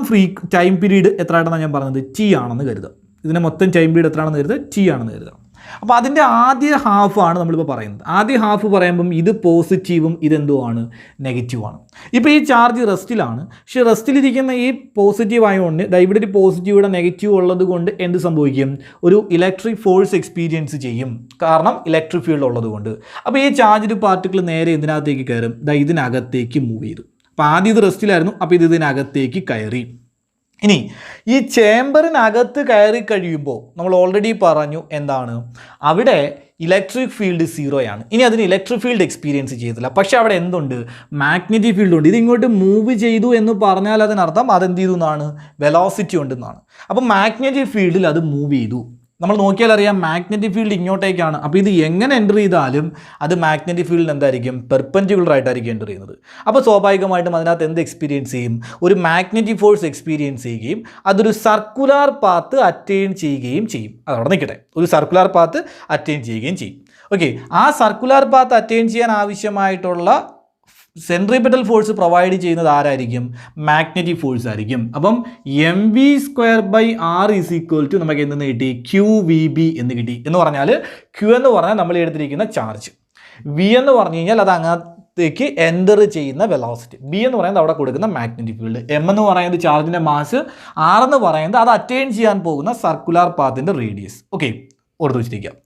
ടൈം പീരീഡ് എത്ര ആയിട്ടാണ് ഞാൻ പറഞ്ഞത്, T ആണെന്ന് കരുതുക. ഇതിൻ്റെ മൊത്തം ടൈം പീരീഡ് എത്രയാണെന്ന് കരുതുക, T ആണെന്ന് കരുതുക. അപ്പോൾ അതിൻ്റെ ആദ്യ ഹാഫാണ് നമ്മളിപ്പോൾ പറയുന്നത്. ആദ്യ ഹാഫ് പറയുമ്പം ഇത് പോസിറ്റീവും ഇതെന്തുമാണ്, നെഗറ്റീവാണ്. ഇപ്പോൾ ഈ ചാർജ് റെസ്റ്റിലാണ്. പക്ഷേ റെസ്റ്റിലിരിക്കുന്ന ഈ പോസിറ്റീവ് ആയതുകൊണ്ട് ഇവിടെ ഒരു പോസിറ്റീവ് ഇവിടെ നെഗറ്റീവ് ഉള്ളത് കൊണ്ട് എന്ത് സംഭവിക്കും, ഒരു ഇലക്ട്രിക് ഫോഴ്സ് എക്സ്പീരിയൻസ് ചെയ്യും. കാരണം ഇലക്ട്രിക് ഫീൽഡ് ഉള്ളത് കൊണ്ട്. അപ്പോൾ ഈ ചാർജ് പാർട്ടിക്കിൾ നേരെ ഇതിനകത്തേക്ക് കയറും. ഇതിനകത്തേക്ക് മൂവ് ചെയ്തു. അപ്പോൾ ആദ്യം ഇത് റെസ്റ്റിലായിരുന്നു, അപ്പോൾ ഇത് ഇതിനകത്തേക്ക് കയറി. ഇനി ഈ ചേംബറിനകത്ത് കയറി കഴിയുമ്പോൾ നമ്മൾ ഓൾറെഡി പറഞ്ഞു എന്താണ്, അവിടെ ഇലക്ട്രിക് ഫീൽഡ് 0 ഇനി അതിന് ഇലക്ട്രിക് ഫീൽഡ് എക്സ്പീരിയൻസ് ചെയ്തില്ല. പക്ഷേ അവിടെ എന്തുണ്ട്, മാഗ്നറ്റിക് ഫീൽഡ് ഉണ്ട്. ഇത് ഇങ്ങോട്ട് മൂവ് ചെയ്തു എന്ന് പറഞ്ഞാൽ അതിനർത്ഥം അതെന്ത് ചെയ്തു എന്നാണ്, വെലോസിറ്റി ഉണ്ടെന്നാണ്. അപ്പം മാഗ്നറ്റിക് ഫീൽഡിൽ അത് മൂവ് ചെയ്തു. നമ്മൾ നോക്കിയാൽ അറിയാം മാഗ്നറ്റിക് ഫീൽഡ് ഇങ്ങോട്ടേക്കാണ്. അപ്പോൾ ഇത് എങ്ങനെ എൻ്റർ ചെയ്താലും അത് മാഗ്നറ്റിക് ഫീൽഡിൽ എന്തായിരിക്കും, പെർപെൻഡിക്കുലർ ആയിട്ടായിരിക്കും എൻ്റർ ചെയ്യുന്നത്. അപ്പോൾ സ്വാഭാവികമായിട്ടും അതിനകത്ത് എന്ത് എക്സ്പീരിയൻസ് ചെയ്യും, ഒരു മാഗ്നറ്റിക് ഫോഴ്സ് എക്സ്പീരിയൻസ് ചെയ്യുകയും അതൊരു സർക്കുലാർ പാത്ത് അറ്റൈൻ ചെയ്യുകയും ചെയ്യും. അതവിടെ നിൽക്കട്ടെ, ഒരു സർക്കുലാർ പാത്ത് അറ്റൈൻ ചെയ്യുകയും ചെയ്യും. ഓക്കെ, ആ സർക്കുലാർ പാത്ത് അറ്റൈൻ ചെയ്യാൻ ആവശ്യമായിട്ടുള്ള സെൻട്രിപെറ്റൽ ഫോഴ്സ് പ്രൊവൈഡ് ചെയ്യുന്നത് ആരായിരിക്കും, മാഗ്നറ്റിക് ഫോഴ്സ് ആയിരിക്കും. അപ്പം mv²/r = നമുക്ക് എന്തെന്ന് കിട്ടി, QVB എന്ന് കിട്ടി. എന്ന് പറഞ്ഞാൽ Q എന്ന് പറഞ്ഞാൽ നമ്മൾ എടുത്തിരിക്കുന്ന ചാർജ്, V എന്ന് പറഞ്ഞു കഴിഞ്ഞാൽ അത് അങ്ങോട്ടേക്ക് എൻ്റർ ചെയ്യുന്ന വെലോസിറ്റി, B എന്ന് പറയുന്നത് അവിടെ കൊടുക്കുന്ന മാഗ്നറ്റിക് ഫീൽഡ്, M എന്ന് പറയുന്നത് ചാർജിൻ്റെ മാസ്, R എന്ന് പറയുന്നത് അത് അറ്റൈൻ ചെയ്യാൻ പോകുന്ന സർക്കുലാർ പാത്തിൻ്റെ റേഡിയസ്. ഓക്കെ, ഓർത്ത് വെച്ചിരിക്കുക.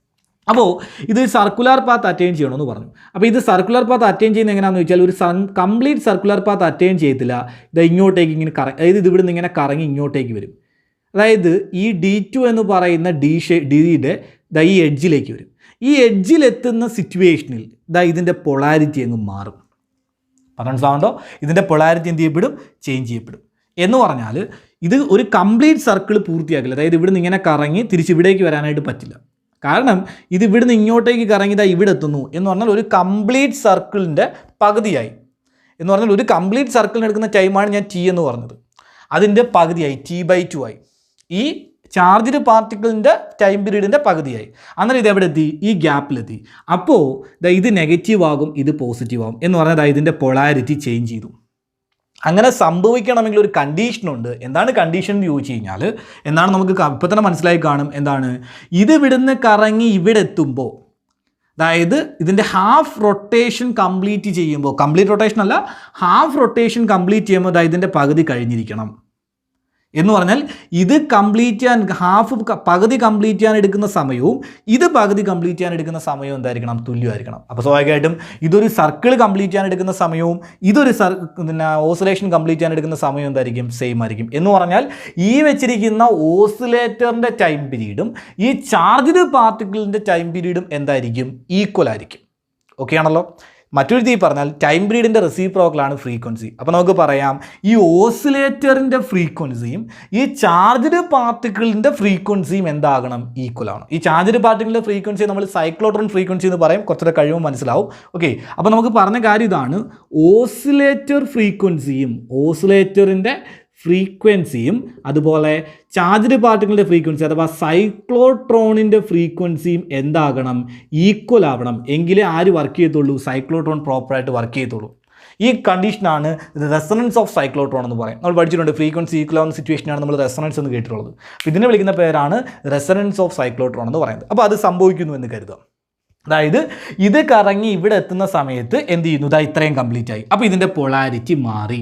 അപ്പോൾ ഇത് സർക്കുലാർ പാത്ത് അറ്റൈൻ ചെയ്യണമെന്ന് പറഞ്ഞു. അപ്പോൾ ഇത് സർക്കുലർ പാത്ത് അറ്റൈൻ ചെയ്യുന്നത് എങ്ങനെയാണെന്ന് വെച്ചാൽ ഒരു കംപ്ലീറ്റ് സർക്കുലർ പാത്ത് അറ്റൈൻ ചെയ്യത്തില്ല. ഇത് ഇങ്ങോട്ടേക്ക് ഇങ്ങനെ അതായത് ഇത് ഇവിടുന്ന് ഇങ്ങനെ കറങ്ങി ഇങ്ങോട്ടേക്ക് വരും. അതായത് ഈ D2 എന്ന് പറയുന്ന ഡിയുടെ ഈ എഡ്ജിലേക്ക് വരും. ഈ എഡ്ജിലെത്തുന്ന സിറ്റുവേഷനിൽ ഇതിൻ്റെ പൊളാരിറ്റി അങ്ങ് മാറും. മനസ്സിലാവുണ്ടോ? ഇതിൻ്റെ പൊളാരിറ്റി എന്ത് ചെയ്യപ്പെടും, ചേഞ്ച് ചെയ്യപ്പെടും. എന്ന് പറഞ്ഞാൽ ഇത് ഒരു കംപ്ലീറ്റ് സർക്കിൾ പൂർത്തിയാക്കില്ല. അതായത് ഇവിടുന്ന് ഇങ്ങനെ കറങ്ങി തിരിച്ച് ഇവിടേക്ക് വരാനായിട്ട് പറ്റില്ല. കാരണം ഇത് ഇവിടുന്ന് ഇങ്ങോട്ടേക്ക് കറങ്ങിയതാ ഇവിടെ എത്തുന്നു എന്ന് പറഞ്ഞാൽ ഒരു കംപ്ലീറ്റ് സർക്കിളിൻ്റെ പകുതിയായി. എന്ന് പറഞ്ഞാൽ ഒരു കംപ്ലീറ്റ് സർക്കിളിന് എടുക്കുന്ന ടൈമാണ് ഞാൻ T എന്ന് പറഞ്ഞത്, അതിൻ്റെ പകുതിയായി, T/2 ആയി. ഈ ചാർജ്ഡ് പാർട്ടിക്കിളിൻ്റെ ടൈം പീരീഡിൻ്റെ പകുതിയായി. അന്നേരം ഇത് എവിടെ എത്തി, ഈ ഗ്യാപ്പിലെത്തി. അപ്പോൾ ഇത് നെഗറ്റീവ് ആകും, ഇത് പോസിറ്റീവ് ആകും. എന്ന് പറഞ്ഞാൽ ഇതിൻ്റെ പൊളാരിറ്റി ചേഞ്ച് ചെയ്തു. അങ്ങനെ സംഭവിക്കണമെങ്കിൽ ഒരു കണ്ടീഷനുണ്ട്. എന്താണ് കണ്ടീഷൻ എന്ന് ചോദിച്ചു കഴിഞ്ഞാൽ എന്താണ്, നമുക്ക് ഇപ്പം തന്നെ മനസ്സിലായി കാണും. എന്താണ്, ഇത് ഇവിടുന്ന് കറങ്ങി ഇവിടെ എത്തുമ്പോൾ, അതായത് ഇതിൻ്റെ ഹാഫ് റൊട്ടേഷൻ കംപ്ലീറ്റ് ചെയ്യുമ്പോൾ, കംപ്ലീറ്റ് റൊട്ടേഷൻ അല്ല, ഹാഫ് റൊട്ടേഷൻ കംപ്ലീറ്റ് ചെയ്യുമ്പോൾ ഇതിൻ്റെ പകുതി കഴിഞ്ഞിരിക്കണം. എന്ന് പറഞ്ഞാൽ ഇത് കംപ്ലീറ്റ് ചെയ്യാൻ പകുതി കംപ്ലീറ്റ് ചെയ്യാൻ എടുക്കുന്ന സമയവും ഇത് പകുതി കംപ്ലീറ്റ് ചെയ്യാൻ എടുക്കുന്ന സമയവും എന്തായിരിക്കണം, തുല്യമായിരിക്കണം. അപ്പോൾ സ്വാഭാവികമായിട്ടും ഇതൊരു സർക്കിൾ കംപ്ലീറ്റ് ചെയ്യാൻ എടുക്കുന്ന സമയവും ഇതൊരു ഓസിലേഷൻ കംപ്ലീറ്റ് ചെയ്യാൻ എടുക്കുന്ന സമയവും എന്തായിരിക്കും, സെയിം ആയിരിക്കും. എന്ന് പറഞ്ഞാൽ ഈ വെച്ചിരിക്കുന്ന ഓസിലേറ്ററിൻ്റെ ടൈം പീരീഡും ഈ ചാർജ്ഡ് പാർട്ടിക്കിളിൻ്റെ ടൈം പീരീഡും എന്തായിരിക്കും, ഈക്വൽ ആയിരിക്കും. ഓക്കെ ആണല്ലോ? മറ്റൊരു രീതി പറഞ്ഞാൽ ടൈം പീരീഡിൻ്റെ റെസിപ്രോക്കലാണ് ഫ്രീക്വൻസി. അപ്പോൾ നമുക്ക് പറയാം ഈ ഓസിലേറ്ററിൻ്റെ ഫ്രീക്വൻസിയും ഈ ചാർജ്ഡ് പാർട്ടിക്കിളിൻ്റെ ഫ്രീക്വൻസിയും എന്താകണം, ഈക്വൽ ആണ്. ഈ ചാർജ്ഡ് പാർട്ടിക്കിളിൻ്റെ ഫ്രീക്വൻസി നമ്മൾ സൈക്ലോട്രോൺ ഫ്രീക്വൻസി എന്ന് പറയും. കുറച്ചുകൂടെ കഴിയുമ്പോൾ മനസ്സിലാവും. ഓക്കെ, അപ്പോൾ നമുക്ക് പറഞ്ഞ കാര്യം ഇതാണ്, ഓസിലേറ്റർ ഫ്രീക്വൻസിയും ഓസിലേറ്ററിൻ്റെ ഫ്രീക്വൻസിയും അതുപോലെ ചാർജ്ഡ് പാർട്ടിക്കിളിൻ്റെ ഫ്രീക്വൻസി അഥവാ സൈക്ലോട്രോണിൻ്റെ ഫ്രീക്വൻസിയും എന്താകണം, ഈക്വൽ ആവണം. എങ്കിലേ ആര് വർക്ക് ചെയ്യത്തുള്ളൂ, സൈക്ലോട്രോൺ പ്രോപ്പറായിട്ട് വർക്ക് ചെയ്യത്തുള്ളൂ. ഈ കണ്ടീഷനാണ് റെസണൻസ് ഓഫ് സൈക്ലോട്രോൺ എന്ന് പറയും. നമ്മൾ പഠിച്ചിട്ടുണ്ട് ഫ്രീക്വൻസി ഈക്വൽ ആവുന്ന സിറ്റുവേഷനാണ് നമ്മൾ റെസണൻസ് എന്ന് കേട്ടിട്ടുള്ളത്. അപ്പോൾ ഇതിനെ വിളിക്കുന്ന പേരാണ് റെസണൻസ് ഓഫ് സൈക്ലോട്രോൺ എന്ന് പറയുന്നത്. അപ്പോൾ അത് സംഭവിക്കുന്നു എന്ന് കരുതാം. അതായത് ഇത് കറങ്ങി ഇവിടെ എത്തുന്ന സമയത്ത് എന്ത് ചെയ്യുന്നു, ഇത്രയും കംപ്ലീറ്റ് ആയി. അപ്പോൾ ഇതിൻ്റെ പൊളാരിറ്റി മാറി.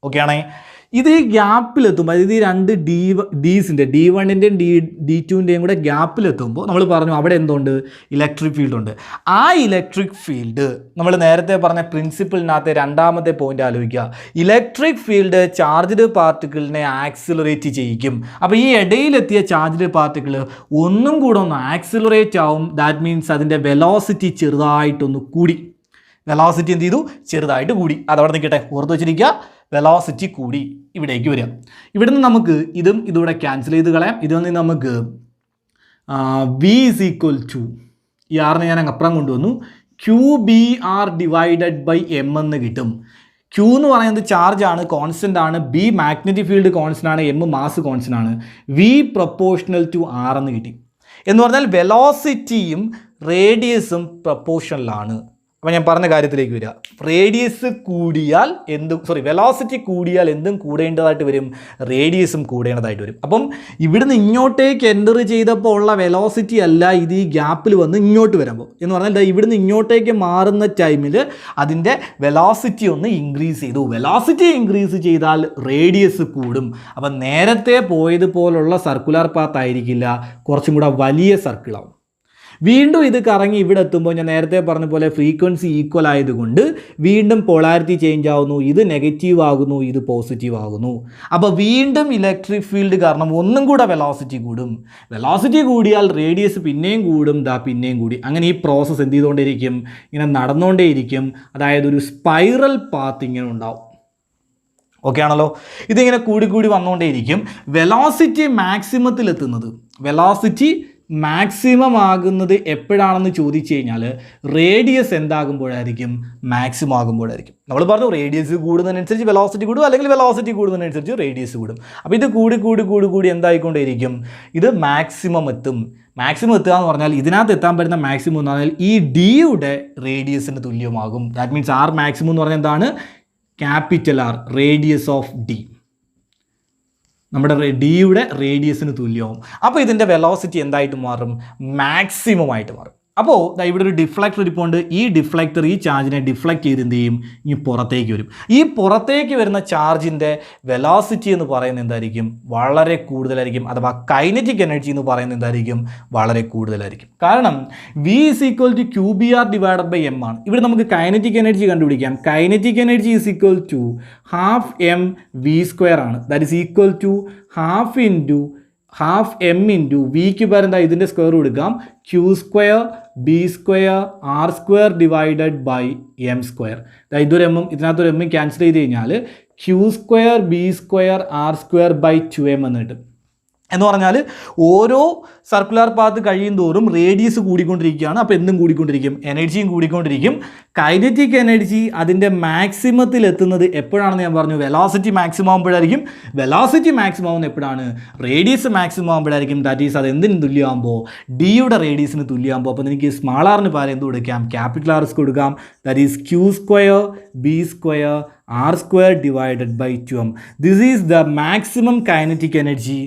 ഓക്കെ ആണേ? ഇത് ഈ ഗ്യാപ്പിലെത്തുമ്പോൾ, അതായത് ഈ രണ്ട് ഡീസിൻ്റെ D1-ൻ്റെയും D2-ൻ്റെയും കൂടെ ഗ്യാപ്പിലെത്തുമ്പോൾ നമ്മൾ പറഞ്ഞു അവിടെ എന്തുണ്ട്, ഇലക്ട്രിക് ഫീൽഡ് ഉണ്ട്. ആ ഇലക്ട്രിക് ഫീൽഡ് നമ്മൾ നേരത്തെ പറഞ്ഞ പ്രിൻസിപ്പിളിനകത്തെ രണ്ടാമത്തെ പോയിന്റ് ആലോചിക്കുക. ഇലക്ട്രിക് ഫീൽഡ് ചാർജ്ഡ് പാർട്ടിക്കിളിനെ ആക്സിലറേറ്റ് ചെയ്യിക്കും. അപ്പോൾ ഈ ഇടയിലെത്തിയ ചാർജ്ഡ് പാർട്ടിക്കിൾ ഒന്നും കൂടെ ഒന്ന് ആക്സിലറേറ്റ് ആവും. ദാറ്റ് മീൻസ് അതിൻ്റെ വെലോസിറ്റി ചെറുതായിട്ടൊന്ന് കൂടി. വെലോസിറ്റി എന്ത് ചെയ്തു, ചെറുതായിട്ട് കൂടി. അതവിടെ നിൽക്കട്ടെ, ഓർത്ത് വെച്ചിരിക്കുക. വെലോസിറ്റി കൂടി ഇവിടേക്ക് വരിക. ഇവിടുന്ന് നമുക്ക് ഇതും ഇതൂടെ ക്യാൻസൽ ചെയ്ത് കളയാം. ഇതൊന്ന് നമുക്ക് V = ഈ ആറിനെ ഞാൻ അപ്പുറം കൊണ്ടുവന്നു, QBr/m എന്ന് കിട്ടും. Q എന്ന് പറയുന്നത് ചാർജ് ആണ്, കോൺസ്റ്റൻ്റ് ആണ്. B മാഗ്നറ്റിക് ഫീൽഡ് കോൺസ്റ്റൻ്റ് ആണ്. M മാസ് കോൺസ്റ്റൻ്റ് ആണ്. V പ്രൊപ്പോർഷണൽ ടു R എന്ന് കിട്ടി. എന്ന് പറഞ്ഞാൽ വെലോസിറ്റിയും റേഡിയസും പ്രൊപ്പോർഷണലാണ്. അപ്പോൾ ഞാൻ പറഞ്ഞ കാര്യത്തിലേക്ക് വരിക. റേഡിയസ് കൂടിയാൽ വെലോസിറ്റി കൂടിയാൽ എന്തും കൂടേണ്ടതായിട്ട് വരും, റേഡിയസും കൂടേണ്ടതായിട്ട് വരും. അപ്പം ഇവിടുന്ന് ഇങ്ങോട്ടേക്ക് എൻ്റർ ചെയ്തപ്പോൾ ഉള്ള വെലോസിറ്റി അല്ല ഇത് ഈ ഗ്യാപ്പിൽ വന്ന് ഇങ്ങോട്ട് വരുമ്പോൾ. എന്ന് പറഞ്ഞാൽ ഇവിടുന്ന് ഇങ്ങോട്ടേക്ക് മാറുന്ന ടൈമിൽ അതിൻ്റെ വെലോസിറ്റി ഒന്ന് ഇൻക്രീസ് ചെയ്തു. വെലോസിറ്റി ഇൻക്രീസ് ചെയ്താൽ റേഡിയസ് കൂടും. അപ്പം നേരത്തെ പോയതുപോലുള്ള സർക്കുലർ പാത്ത് ആയിരിക്കില്ല, കുറച്ചും കൂടെ വലിയ സർക്കിളാവും. വീണ്ടും ഇത് കറങ്ങി ഇവിടെ എത്തുമ്പോൾ ഞാൻ നേരത്തെ പറഞ്ഞ പോലെ ഫ്രീക്വൻസി ഈക്വൽ ആയതുകൊണ്ട് വീണ്ടും പോളാരിറ്റി ചേഞ്ച് ആവുന്നു, ഇത് നെഗറ്റീവ് ആകുന്നു, ഇത് പോസിറ്റീവ് ആകുന്നു. അപ്പോൾ വീണ്ടും ഇലക്ട്രിക് ഫീൽഡ് കാരണം ഒന്നും കൂടെ വെലോസിറ്റി കൂടും. വെലോസിറ്റി കൂടിയാൽ റേഡിയസ് പിന്നെയും കൂടും, പിന്നെയും കൂടി. അങ്ങനെ ഈ പ്രോസസ്സ് എന്ത് ചെയ്തുകൊണ്ടിരിക്കും? ഇങ്ങനെ നടന്നുകൊണ്ടേയിരിക്കും. അതായത് ഒരു സ്പൈറൽ പാത്ത് ഇങ്ങനെ ഉണ്ടാവും. ഓക്കെ ആണല്ലോ? ഇതിങ്ങനെ കൂടി വന്നുകൊണ്ടേയിരിക്കും. വെലോസിറ്റി മാക്സിമം ആകുന്നത് എപ്പോഴാണെന്ന് ചോദിച്ചു കഴിഞ്ഞാൽ റേഡിയസ് എന്താകുമ്പോഴായിരിക്കും? മാക്സിമം ആകുമ്പോഴായിരിക്കും. നമ്മൾ പറഞ്ഞു റേഡിയസ് കൂടുന്നതിനനുസരിച്ച് വെലോസിറ്റി കൂടും, അല്ലെങ്കിൽ വെലോസിറ്റി കൂടുന്നതിനനുസരിച്ച് റേഡിയസ് കൂടും. അപ്പോൾ ഇത് കൂടി എന്തായിക്കൊണ്ടേയിരിക്കും? ഇത് മാക്സിമം എത്തും. മാക്സിമം എത്തുക എന്ന് പറഞ്ഞാൽ ഇതിനകത്ത് എത്താൻ പറ്റുന്ന മാക്സിമം എന്ന് പറഞ്ഞാൽ ഈ ഡിയുടെ റേഡിയസിന് തുല്യമാകും. ദാറ്റ് മീൻസ് ആർ മാക്സിമം എന്ന് പറഞ്ഞാൽ എന്താണ്? Capital R, radius of D. നമ്മുടെ ഡിയുടെ റേഡിയസിന് തുല്യമാവും. അപ്പോൾ ഇതിൻ്റെ വെലോസിറ്റി എന്തായിട്ട് മാറും? മാക്സിമം ആയിട്ട് മാറും. അപ്പോൾ ഇവിടെ ഒരു ഡിഫ്ലക്ടർ ഇരിപ്പുണ്ട്. ഈ ഡിഫ്ലക്ടർ ഈ ചാർജിനെ ഡിഫ്ലക്ട് ചെയ്ത് എന്ത് ചെയ്യും? ഈ പുറത്തേക്ക് വരും. ഈ പുറത്തേക്ക് വരുന്ന ചാർജിൻ്റെ വെലോസിറ്റി എന്ന് പറയുന്നത് എന്തായിരിക്കും? വളരെ കൂടുതലായിരിക്കും. അഥവാ കൈനറ്റിക് എനർജി എന്ന് പറയുന്നത് എന്തായിരിക്കും? വളരെ കൂടുതലായിരിക്കും. കാരണം V = QBR / M ആണ്. ഇവിടെ നമുക്ക് കൈനറ്റിക് എനർജി കണ്ടുപിടിക്കാം. കൈനറ്റിക് എനർജി = ½ mv² ആണ്. That is equal to ½ m into വിക്ക് പകരം എന്താ ഇതിൻ്റെ സ്ക്വയർ കൊടുക്കാം, Q² B² R² divided by M². ഇതൊരു എമ്മും ഇതിനകത്തൊരു എമ്മും ക്യാൻസൽ ചെയ്ത് കഴിഞ്ഞാൽ Q² B² R² by 2m എന്ന് കിട്ടും. എന്ന് പറഞ്ഞാൽ ഓരോ സർക്കുലർ പാത്ത് കഴിയും തോറും റേഡിയസ് കൂടിക്കൊണ്ടിരിക്കുകയാണ്. അപ്പോൾ എന്തും കൂടിക്കൊണ്ടിരിക്കും, എനർജിയും കൂടിക്കൊണ്ടിരിക്കും. കൈനറ്റിക് എനർജി അതിൻ്റെ മാക്സിമത്തിൽ എത്തുന്നത് എപ്പോഴാണെന്ന് ഞാൻ പറഞ്ഞു? വെലോസിറ്റി മാക്സിമം ആകുമ്പോഴായിരിക്കും. വെലോസിറ്റി മാക്സിമം ആവുന്നത് എപ്പോഴാണ്? റേഡിയസ് മാക്സിമം ആകുമ്പോഴായിരിക്കും. ദാറ്റ് ഈസ് അത് എന്തിന് തുല്യമാകുമ്പോൾ? ഡിയുടെ റേഡിയസിന് തുല്യമാകുമ്പോൾ. അപ്പോൾ എനിക്ക് സ്മാൾ ആറിന് പകരം എന്ത് കൊടുക്കാം? ക്യാപിറ്റൽ ആർ കൊടുക്കാം. That is Q² B² R² divided by 2m. This is the maximum kinetic energy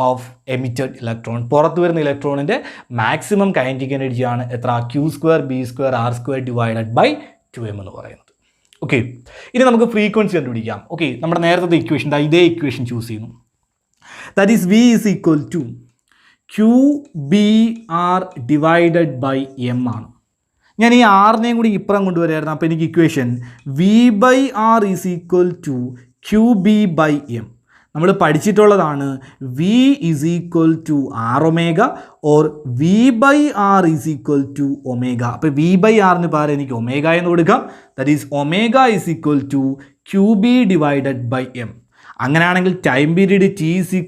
of emitted electron. പുറത്തു വരുന്ന ഇലക്ട്രോണിൻ്റെ മാക്സിമം കൈനറ്റിക് എനർജിയാണ് എത്ര? Q² B² R² divided by 2m എന്ന് പറയുന്നത്. ഓക്കെ, ഇനി നമുക്ക് ഫ്രീക്വൻസി കണ്ടുപിടിക്കാം. ഓക്കെ, നമ്മുടെ നേരത്തെ ഇക്വേഷൻ ഇതേ ഇക്വേഷൻ ചൂസ് ചെയ്യുന്നു. That is V = QBR divided by M ആണ്. ഞാൻ ഈ ആറിനെയും കൂടി ഇപ്പുറം കൊണ്ടുവരായിരുന്നു. അപ്പോൾ എനിക്ക് ഇക്വേഷൻ V/R = QB/M. നമ്മൾ പഠിച്ചിട്ടുള്ളതാണ് V = Rω or V/R = omega. അപ്പോൾ V/Rന് പകരം എനിക്ക് ഒമേഗ എന്ന് കൊടുക്കാം. That is omega = QB divided by M. അങ്ങനെയാണെങ്കിൽ ടൈം പീരീഡ് T =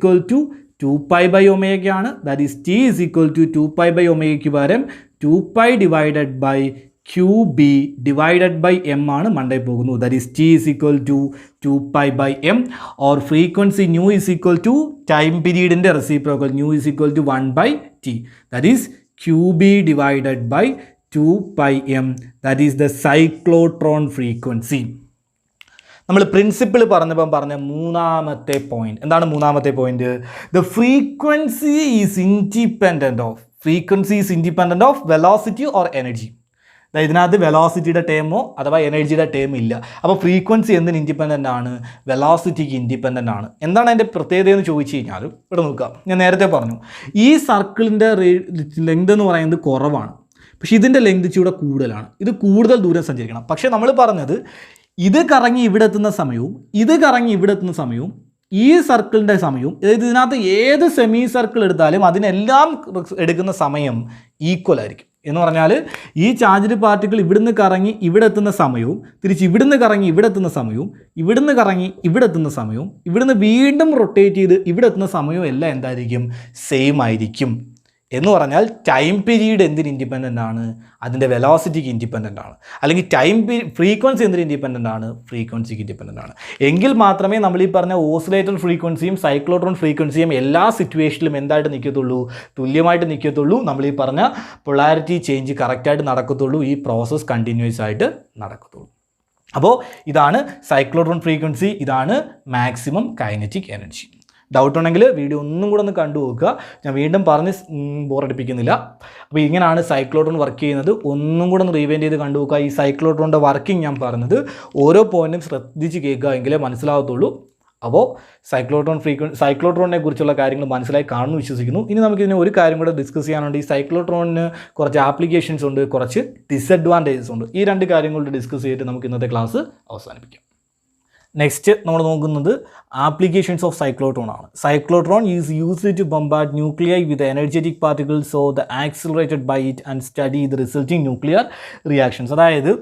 2π/ω ആണ്. ദാറ്റ് ഈസ് T = 2π/ω പകരം 2π divided by QB divided by M ആണ് മണ്ടേ പോകുന്നു. That is T = 2π/M or frequency nu = time പീരീഡിൻ്റെ reciprocal nu = 1/T. That is QB divided by 2πM. That is the cyclotron frequency. നമ്മൾ principle പറഞ്ഞ മൂന്നാമത്തെ point എന്താണ്? മൂന്നാമത്തെ point, the frequency is independent of velocity or energy. ഇതിനകത്ത് വെലോസിറ്റിയുടെ ടേമോ അഥവാ എനർജിയുടെ ടേം ഇല്ല. അപ്പോൾ ഫ്രീക്വൻസി എന്തിന് ഇൻഡിപെൻഡൻ്റ് ആണ്? വെലോസിറ്റിക്ക് ഇൻഡിപെൻഡൻ്റ് ആണ്. എന്താണ് അതിൻ്റെ പ്രത്യേകത എന്ന് ചോദിച്ചു കഴിഞ്ഞാൽ ഇവിടെ നോക്കാം. ഞാൻ നേരത്തെ പറഞ്ഞു ഈ സർക്കിളിൻ്റെ ലെങ്ത് എന്ന് പറയുന്നത് കുറവാണ്, പക്ഷേ ഇതിൻ്റെ ലെങ്ത് ഇച്ചിരി കൂടുതലാണ്. ഇത് കൂടുതൽ ദൂരം സഞ്ചരിക്കണം. പക്ഷേ നമ്മൾ പറഞ്ഞത് ഇത് കറങ്ങി ഇവിടെ എത്തുന്ന സമയവും ഇത് കറങ്ങി ഇവിടെ എത്തുന്ന സമയവും ഈ സർക്കിളിൻ്റെ സമയവും, അതായത് ഇതിനകത്ത് ഏത് സെമി സർക്കിൾ എടുത്താലും അതിനെല്ലാം എടുക്കുന്ന സമയം ഈക്വൽ ആയിരിക്കും. എന്ന് പറഞ്ഞാൽ ഈ ചാർജ്ഡ് പാർട്ടിക്കിൾ ഇവിടുന്ന് കറങ്ങി ഇവിടെ എത്തുന്ന സമയവും തിരിച്ച് ഇവിടുന്ന് കറങ്ങി ഇവിടെ എത്തുന്ന സമയവും ഇവിടുന്ന് കറങ്ങി ഇവിടെ എത്തുന്ന സമയവും ഇവിടുന്ന് വീണ്ടും റൊട്ടേറ്റ് ചെയ്ത് ഇവിടെ എത്തുന്ന സമയവും എല്ലാം എന്തായിരിക്കും? സെയിം ആയിരിക്കും. എന്ന് പറഞ്ഞാൽ ടൈം പീരീഡ് എന്തിന് ഇൻഡിപെൻഡൻ്റ് ആണ്? അതിൻ്റെ വെലോസിറ്റിക്ക് ഇൻഡിപെൻഡൻ്റ് ആണ്. അല്ലെങ്കിൽ ഫ്രീക്വൻസി എന്തിന് ഇൻഡിപെൻഡൻ്റ് ആണ്? ഫ്രീക്വൻസിക്ക് ഇൻഡിപെൻഡൻ്റ് ആണ്. എങ്കിൽ മാത്രമേ നമ്മൾ ഈ പറഞ്ഞ ഓസിലേറ്റർ ഫ്രീക്വൻസിയും സൈക്ലോട്രോൺ ഫ്രീക്വൻസിയും എല്ലാ സിറ്റുവേഷനിലും എന്തായിട്ട് നിൽക്കത്തുള്ളൂ? തുല്യമായിട്ട് നിൽക്കത്തുള്ളൂ. നമ്മൾ ഈ പറഞ്ഞ പൊളാരിറ്റി ചേഞ്ച് കറക്റ്റായിട്ട് നടക്കത്തുള്ളൂ. ഈ പ്രോസസ്സ് കണ്ടിന്യൂസ് ആയിട്ട് നടക്കത്തുള്ളൂ. അപ്പോൾ ഇതാണ് സൈക്ലോട്രോൺ ഫ്രീക്വൻസി, ഇതാണ് മാക്സിമം കൈനറ്റിക് എനർജി. ഡൗട്ട് ഉണ്ടെങ്കിൽ വീഡിയോ ഒന്നും കൂടെ ഒന്ന് കണ്ടു നോക്കുക. ഞാൻ വീണ്ടും പറഞ്ഞ് ബോറടിപ്പിക്കുന്നില്ല. അപ്പോൾ ഇങ്ങനെയാണ് സൈക്ലോട്രോൺ വർക്ക് ചെയ്യുന്നത്. ഒന്നും കൂടെ ഒന്ന് റീവൈൻഡ് ചെയ്ത് കണ്ടു നോക്കുക. ഈ സൈക്ലോട്രോണിൻ്റെ വർക്കിംഗ് ഞാൻ പറഞ്ഞത് ഓരോ പോയിന്റും ശ്രദ്ധിച്ച് കേൾക്കുക എങ്കിലേ മനസ്സിലാകത്തുള്ളൂ. അപ്പോൾ സൈക്ലോട്രോണിനെ കുറിച്ചുള്ള കാര്യങ്ങൾ മനസ്സിലായി കാണുന്നു വിശ്വസിക്കുന്നു. ഇനി നമുക്കിതിന് ഒരു കാര്യം കൂടെ ഡിസ്കസ് ചെയ്യാനുണ്ട്. ഈ സൈക്ലോട്രോണിന് കുറച്ച് ആപ്ലിക്കേഷൻസ് ഉണ്ട്, കുറച്ച് ഡിസഡ്വാൻറ്റേജസ് ഉണ്ട്. ഈ രണ്ട് കാര്യങ്ങളുടെ ഡിസ്കസ് ചെയ്തിട്ട് നമുക്ക് ഇന്നത്തെ ക്ലാസ് അവസാനിപ്പിക്കാം. നെക്സ്റ്റ് നമ്മൾ നോക്കുന്നത് ആപ്ലിക്കേഷൻസ് ഓഫ് സൈക്ലോട്രോൺ ആണ്. Cyclotron is used to bombard nuclear with energetic particles so the accelerated by it and study the resulting nuclear reactions. അതായത്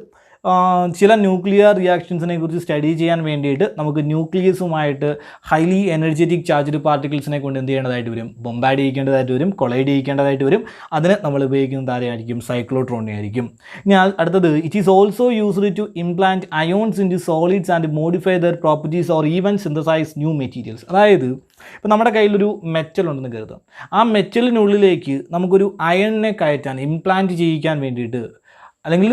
ചില ന്യൂക്ലിയർ റിയാക്ഷൻസിനെ കുറിച്ച് സ്റ്റഡി ചെയ്യാൻ വേണ്ടിയിട്ട് നമുക്ക് ന്യൂക്ലിയസുമായിട്ട് ഹൈലി എനർജറ്റിക് ചാർജ്ഡ് പാർട്ടിക്കിൾസിനെ കൊണ്ട് എന്ത് ചെയ്യേണ്ടതായിട്ട് വരും, ബൊംബാർഡ് ചെയ്യിക്കേണ്ടതായിട്ട് വരും, കൊളൈഡ് ചെയ്യിക്കേണ്ടതായിട്ട് വരും. അതിന് നമ്മൾ ഉപയോഗിക്കുന്നത് ആരെയായിരിക്കും, സൈക്ലോട്രോണിനെ ആയിരിക്കും. ഇനി അടുത്തത്, it is also used to implant ions in to solids and modify their properties or even synthesize new materials. അതായത് ഇപ്പോൾ നമ്മുടെ കയ്യിലൊരു മെറ്റൽ ഉണ്ടെന്ന് കരുതാം. ആ മെറ്റലിനുള്ളിലേക്ക് നമുക്കൊരു അയണിനെ കയറ്റാൻ, ഇംപ്ലാന്റ് ചെയ്യിക്കാൻ വേണ്ടിയിട്ട്, അല്ലെങ്കിൽ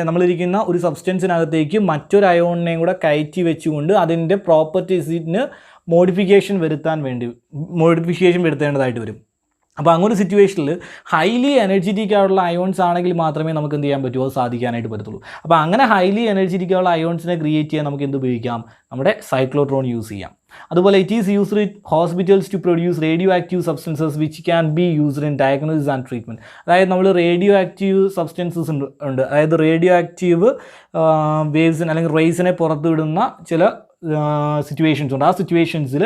നമ്മളിരിക്കുന്ന ഒരു സബ്സ്റ്റൻസിനകത്തേക്ക് മറ്റൊരു അയോണിനെയും കൂടെ കയറ്റി വെച്ചുകൊണ്ട് അതിൻ്റെ പ്രോപ്പർട്ടീസിന് മോഡിഫിക്കേഷൻ വരുത്തേണ്ടതായിട്ട് വരും. അപ്പോൾ അങ്ങനെ ഒരു സിറ്റുവേഷനിൽ ഹൈലി എനർജറ്റിക് ആയിട്ടുള്ള അയോൺസ് ആണെങ്കിൽ മാത്രമേ നമുക്ക് എന്ത് ചെയ്യാൻ പറ്റുമോ, സാധിക്കാനായിട്ട് പറ്റത്തുള്ളൂ. അപ്പോൾ അങ്ങനെ ഹൈലി എനർജറ്റിക് ആയിട്ടുള്ള അയോൺസിനെ ക്രിയേറ്റ് ചെയ്യാൻ നമുക്ക് എന്ത് ഉപയോഗിക്കാം, നമ്മുടെ സൈക്ലോട്രോൺ യൂസ് ചെയ്യാം. അതുപോലെ it is used in hospitals to produce radio active substances which can be used in diagnosis and treatment. അതായത് നമ്മൾ റേഡിയോ ആക്റ്റീവ് സബ്സ്റ്റൻസസ് ഉണ്ട്, അതായത് റേഡിയോ ആക്റ്റീവ് വേവ്സിന് അല്ലെങ്കിൽ റേസിനെ പുറത്തുവിടുന്ന ചില സിറ്റുവേഷൻസ് ഉണ്ട്. ആ സിറ്റുവേഷൻസിൽ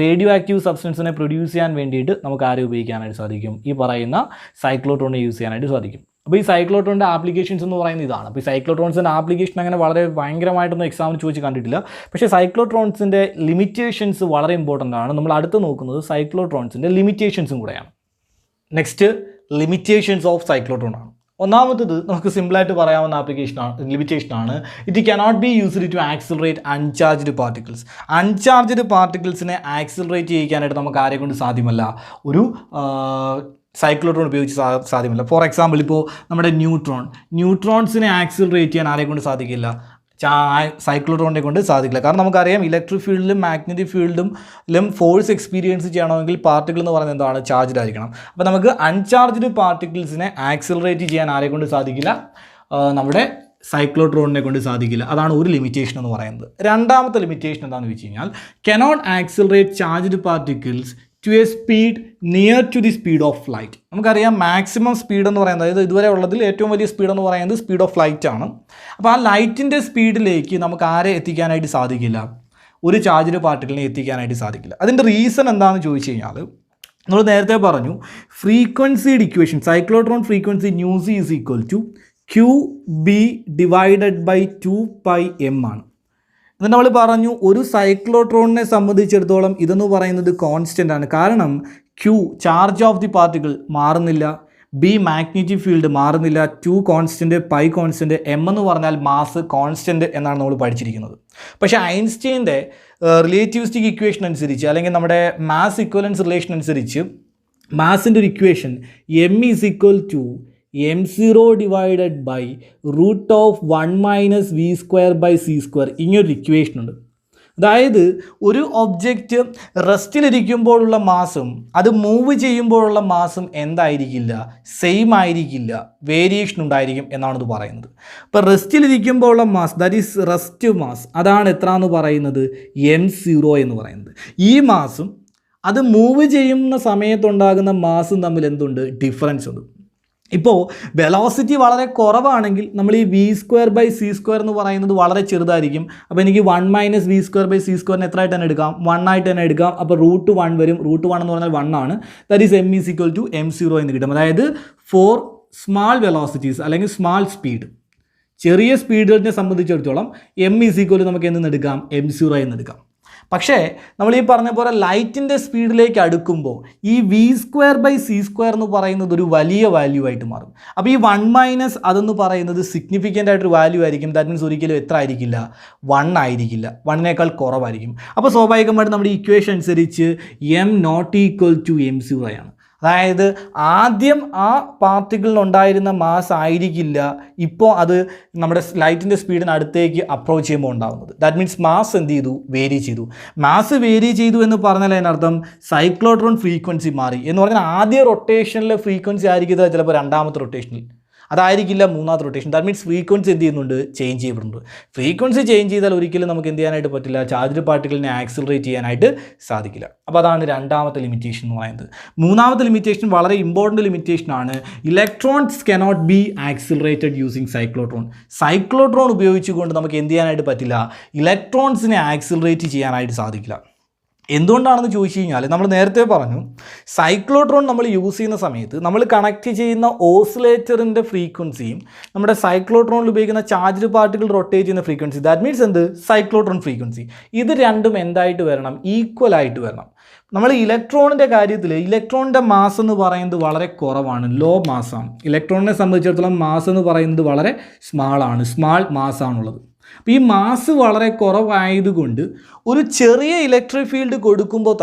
റേഡിയോ ആക്റ്റീവ് സബ്സ്റ്റൻസിനെ പ്രൊഡ്യൂസ് ചെയ്യാൻ വേണ്ടിയിട്ട് നമുക്ക് ആരെ ഉപയോഗിക്കാനായിട്ട് സാധിക്കും, ഈ പറയുന്ന സൈക്ലോട്രോണിനെ യൂസ് ചെയ്യാനായിട്ട് സാധിക്കും. അപ്പോൾ ഈ സൈക്ലോട്രോണിൻ്റെ ആപ്ലിക്കേഷൻസ് എന്ന് പറയുന്നത് ഇതാണ്. അപ്പോൾ ഈ സൈക്ലോട്രോൺസിൻ്റെ ആപ്ലിക്കേഷൻ അങ്ങനെ വളരെ ഭയങ്കരമായിട്ടൊന്നും എക്സാമിന് ചോദിച്ച് കണ്ടിട്ടില്ല. പക്ഷേ സൈക്ലോട്രോൺസിൻ്റെ ലിമിറ്റേഷൻസ് വളരെ ഇമ്പോർട്ടൻ്റ് ആണ്. നമ്മൾ അടുത്ത് നോക്കുന്നത് സൈക്ലോട്രോൺസിൻ്റെ ലിമിറ്റേഷൻസും കൂടെയാണ്. നെക്സ്റ്റ്, ലിമിറ്റേഷൻസ് ഓഫ് സൈക്ലോട്രോൺ ആണ്. ഒന്നാമത്തത് നമുക്ക് സിമ്പിളായിട്ട് പറയാവുന്ന ലിമിറ്റേഷനാണ്, it cannot be used to accelerate uncharged particles. Uncharged പാർട്ടിക്കിൾസിനെ ആക്സിലറേറ്റ് ചെയ്യിക്കാനായിട്ട് നമുക്ക് ആരെ കൊണ്ട് സാധ്യമല്ല, ഒരു സൈക്ലോട്രോൺ ഉപയോഗിച്ച് സാധ്യമല്ല. ഫോർ എക്സാമ്പിൾ, ഇപ്പോൾ നമ്മുടെ ന്യൂട്രോൺസിനെ ആക്സിലറേറ്റ് ചെയ്യാൻ ആരെ കൊണ്ട് സാധിക്കില്ല, സൈക്ലോട്രോണിനെ കൊണ്ട് സാധിക്കില്ല. കാരണം നമുക്കറിയാം ഇലക്ട്രിക് ഫീൽഡിലും മാഗ്നറ്റിക് ഫീൽഡിലും ഫോഴ്സ് എക്സ്പീരിയൻസ് ചെയ്യണമെങ്കിൽ പാർട്ടിക്കിൾ എന്ന് പറയുന്നത് എന്താണ്, ചാർജ്ഡ് ആയിരിക്കണം. അപ്പോൾ നമുക്ക് അൺചാർജ്ഡ് പാർട്ടിക്കിൾസിനെ ആക്സിലറേറ്റ് ചെയ്യാൻ ആരെ കൊണ്ട് സാധിക്കില്ല, നമ്മുടെ സൈക്ലോട്രോണിനെ കൊണ്ട് സാധിക്കില്ല. അതാണ് ഒരു ലിമിറ്റേഷൻ എന്ന് പറയുന്നത്. രണ്ടാമത്തെ ലിമിറ്റേഷൻ എന്താണെന്ന് വെച്ച് കഴിഞ്ഞാൽ, cannot accelerate charged particles to a speed near to the speed of light. നമുക്കറിയാം മാക്സിമം സ്പീഡ് എന്ന് പറയുന്നത്, അതായത് ഇതുവരെ ഉള്ളതിൽ ഏറ്റവും വലിയ സ്പീഡ് എന്ന് പറയുന്നത് സ്പീഡ് ഓഫ് ലൈറ്റ് ആണ്. അപ്പോൾ ആ ലൈറ്റിൻ്റെ സ്പീഡിലേക്ക് നമുക്ക് ആരെ എത്തിക്കാനായിട്ട് സാധിക്കില്ല, ഒരു ചാർജ്ഡ് പാർട്ടിക്കിളിനെ എത്തിക്കാനായിട്ട് സാധിക്കില്ല. അതിൻ്റെ റീസൺ എന്താണെന്ന് ചോദിച്ചു കഴിഞ്ഞാൽ, നമ്മൾ നേരത്തെ പറഞ്ഞു ഫ്രീക്വൻസിയുടെ ഇക്വേഷൻ, സൈക്ലോട്രോൺ ഫ്രീക്വൻസി ന്യൂസ് is equal to QB divided by 2πm ആണ്. എന്നിട്ട് നമ്മൾ പറഞ്ഞു ഒരു സൈക്ലോട്രോണിനെ സംബന്ധിച്ചിടത്തോളം ഇതെന്ന് പറയുന്നത് കോൺസ്റ്റൻ്റ് ആണ്. കാരണം Q charge of the particle മാറുന്നില്ല, B മാഗ്നറ്റിക് ഫീൽഡ് മാറുന്നില്ല, 2 കോൺസ്റ്റൻറ്റ്, π കോൺസ്റ്റൻറ്റ്, M എന്ന് പറഞ്ഞാൽ മാസ് കോൺസ്റ്റൻറ്റ് എന്നാണ് നമ്മൾ പഠിച്ചിരിക്കുന്നത്. പക്ഷേ ഐൻസ്റ്റീൻ്റെ റിലേറ്റിവിസ്റ്റിക് ഇക്വേഷൻ അനുസരിച്ച്, അല്ലെങ്കിൽ നമ്മുടെ മാസ് ഇക്വലൻസ് റിലേഷൻ അനുസരിച്ച്, മാസിൻ്റെ ഒരു equation M is equal to m0 divided by root of 1 - v²/c², ഇങ്ങനൊരു ഇക്വേഷൻ ഉണ്ട്. അതായത് ഒരു ഒബ്ജക്റ്റ് റെസ്റ്റിലിരിക്കുമ്പോഴുള്ള മാസും അത് മൂവ് ചെയ്യുമ്പോഴുള്ള മാസും എന്തായിരിക്കില്ല, സെയിം ആയിരിക്കില്ല, വേരിയേഷൻ ഉണ്ടായിരിക്കും എന്നാണിത് പറയുന്നത്. ഇപ്പോൾ റെസ്റ്റിലിരിക്കുമ്പോഴുള്ള mass, that is rest mass, അതാണ് എത്ര എന്ന് പറയുന്നത്, m0 എന്ന് പറയുന്നത്. ഈ മാസും അത് മൂവ് ചെയ്യുന്ന സമയത്തുണ്ടാകുന്ന മാസും തമ്മിൽ എന്തുണ്ട്, ഡിഫറൻസ് ഉണ്ട്. ഇപ്പോൾ വെലോസിറ്റി വളരെ കുറവാണെങ്കിൽ നമ്മൾ ഈ v²/c² എന്ന് പറയുന്നത് വളരെ ചെറുതായിരിക്കും. അപ്പോൾ എനിക്ക് 1 - v²/c² എത്ര ആയിട്ട് തന്നെ എടുക്കാം, 1 ആയിട്ട് തന്നെ എടുക്കാം. അപ്പോൾ √1 വരും. √1 എന്ന് പറഞ്ഞാൽ 1 ആണ്. That is m is equal to m0 എന്ന് കിട്ടും. അതായത് ഫോർ സ്മാൾ വെലോസിറ്റീസ് അല്ലെങ്കിൽ സ്മാൾ സ്പീഡ്, ചെറിയ സ്പീഡിനെ സംബന്ധിച്ചിടത്തോളം m ഈസ് ഈക്വൽ ടു നമുക്ക് എന്തെന്ന് എടുക്കാം, m0 എന്ന് എടുക്കാം. പക്ഷേ നമ്മൾ ഈ പറഞ്ഞ പോലെ ലൈറ്റിൻ്റെ സ്പീഡിലേക്ക് അടുക്കുമ്പോൾ ഈ v²/c² എന്ന് പറയുന്നത് ഒരു വലിയ വാല്യൂ ആയിട്ട് മാറും. അപ്പോൾ ഈ 1 - അതെന്ന് പറയുന്നത് സിഗ്നിഫിക്കൻ്റ് ആയിട്ടൊരു വാല്യൂ ആയിരിക്കും. ദാറ്റ് മീൻസ് ഒരിക്കലും എത്ര ആയിരിക്കില്ല, 1 ആയിരിക്കില്ല, 1നേക്കാൾ കുറവായിരിക്കും. അപ്പോൾ സ്വാഭാവികമായിട്ട് നമ്മുടെ ഇക്വേഷൻ അനുസരിച്ച് m not = m0 ആണ്. അതായത് ആദ്യം ആ പാർട്ടിക്കിളിനുണ്ടായിരുന്ന മാസ് ആയിരിക്കില്ല ഇപ്പോൾ അത് നമ്മുടെ ലൈറ്റിൻ്റെ സ്പീഡിന് അടുത്തേക്ക് അപ്രോച്ച് ചെയ്യുമ്പോൾ ഉണ്ടാകുന്നത്. ദാറ്റ് മീൻസ് മാസ് എന്ത് ചെയ്തു, വേരി ചെയ്തു. മാസ് വേരി ചെയ്തു എന്ന് പറഞ്ഞാൽ അതിനർത്ഥം സൈക്ലോട്രോൺ ഫ്രീക്വൻസി മാറി എന്ന് പറഞ്ഞാൽ ആദ്യ റൊട്ടേഷനിലെ ഫ്രീക്വൻസി ആയിരിക്കും ചിലപ്പോൾ രണ്ടാമത്തെ റൊട്ടേഷനിൽ. അതായിരിക്കില്ല മൂന്നാമത്തെ റൊട്ടേഷൻ. ദാറ്റ് മീൻസ് ഫ്രീക്വൻസി എന്ത് ചെയ്യുന്നുണ്ട്, ചേഞ്ച് ചെയ്യപ്പെടുന്നുണ്ട്. ഫ്രീക്വൻസി ചേഞ്ച് ചെയ്താൽ ഒരിക്കലും നമുക്ക് എന്ത് ചെയ്യാനായിട്ട് പറ്റില്ല, ചാർജ്ഡ് പാർട്ടിക്കിളിനെ ആക്സിലറേറ്റ് ചെയ്യാനായിട്ട് സാധിക്കില്ല. അപ്പോൾ അതാണ് രണ്ടാമത്തെ ലിമിറ്റേഷൻ എന്ന് പറയുന്നത്. മൂന്നാമത്തെ ലിമിറ്റേഷൻ വളരെ ഇമ്പോർട്ടൻറ്റ് ലിമിറ്റേഷൻ ആണ്. Electrons cannot be accelerated using cyclotron. Cyclotron ഉപയോഗിച്ചുകൊണ്ട് നമുക്ക് എന്ത് ചെയ്യാനായിട്ട് പറ്റില്ല, ഇലക്ട്രോൺസിനെ ആക്സിലറേറ്റ് ചെയ്യാനായിട്ട് സാധിക്കില്ല. എന്തുകൊണ്ടാണെന്ന് ചോദിച്ചു കഴിഞ്ഞാൽ നമ്മൾ നേരത്തെ പറഞ്ഞു, സൈക്ലോട്രോൺ നമ്മൾ യൂസ് ചെയ്യുന്ന സമയത്ത് നമ്മൾ കണക്ട് ചെയ്യുന്ന ഓസിലേറ്ററിൻ്റെ ഫ്രീക്വൻസിയും നമ്മുടെ സൈക്ലോട്രോണിൽ ഉപയോഗിക്കുന്ന ചാർജ്ഡ് പാർട്ടിക്കിൾ റൊട്ടേറ്റ് ചെയ്യുന്ന ഫ്രീക്വൻസി, ദാറ്റ് മീൻസ് എന്ത്, സൈക്ലോട്രോൺ ഫ്രീക്വൻസി, ഇത് രണ്ടും എന്തായിട്ട് വരണം, ഈക്വൽ ആയിട്ട് വരണം. നമ്മൾ ഇലക്ട്രോണിൻ്റെ കാര്യത്തിൽ ഇലക്ട്രോണിൻ്റെ മാസ് എന്ന് പറയുന്നത് വളരെ കുറവാണ്, ലോ മാസ്സാണ്. ഇലക്ട്രോണിനെ സംബന്ധിച്ചിടത്തോളം മാസ് എന്ന് പറയുന്നത് വളരെ സ്മാൾ മാസ്സാണുള്ളത്. അപ്പോൾ ഈ മാസ് വളരെ കുറവായതുകൊണ്ട് ഒരു ചെറിയ ഇലക്ട്രിക് ഫീൽഡ് കൊടുക്കുമ്പോൾ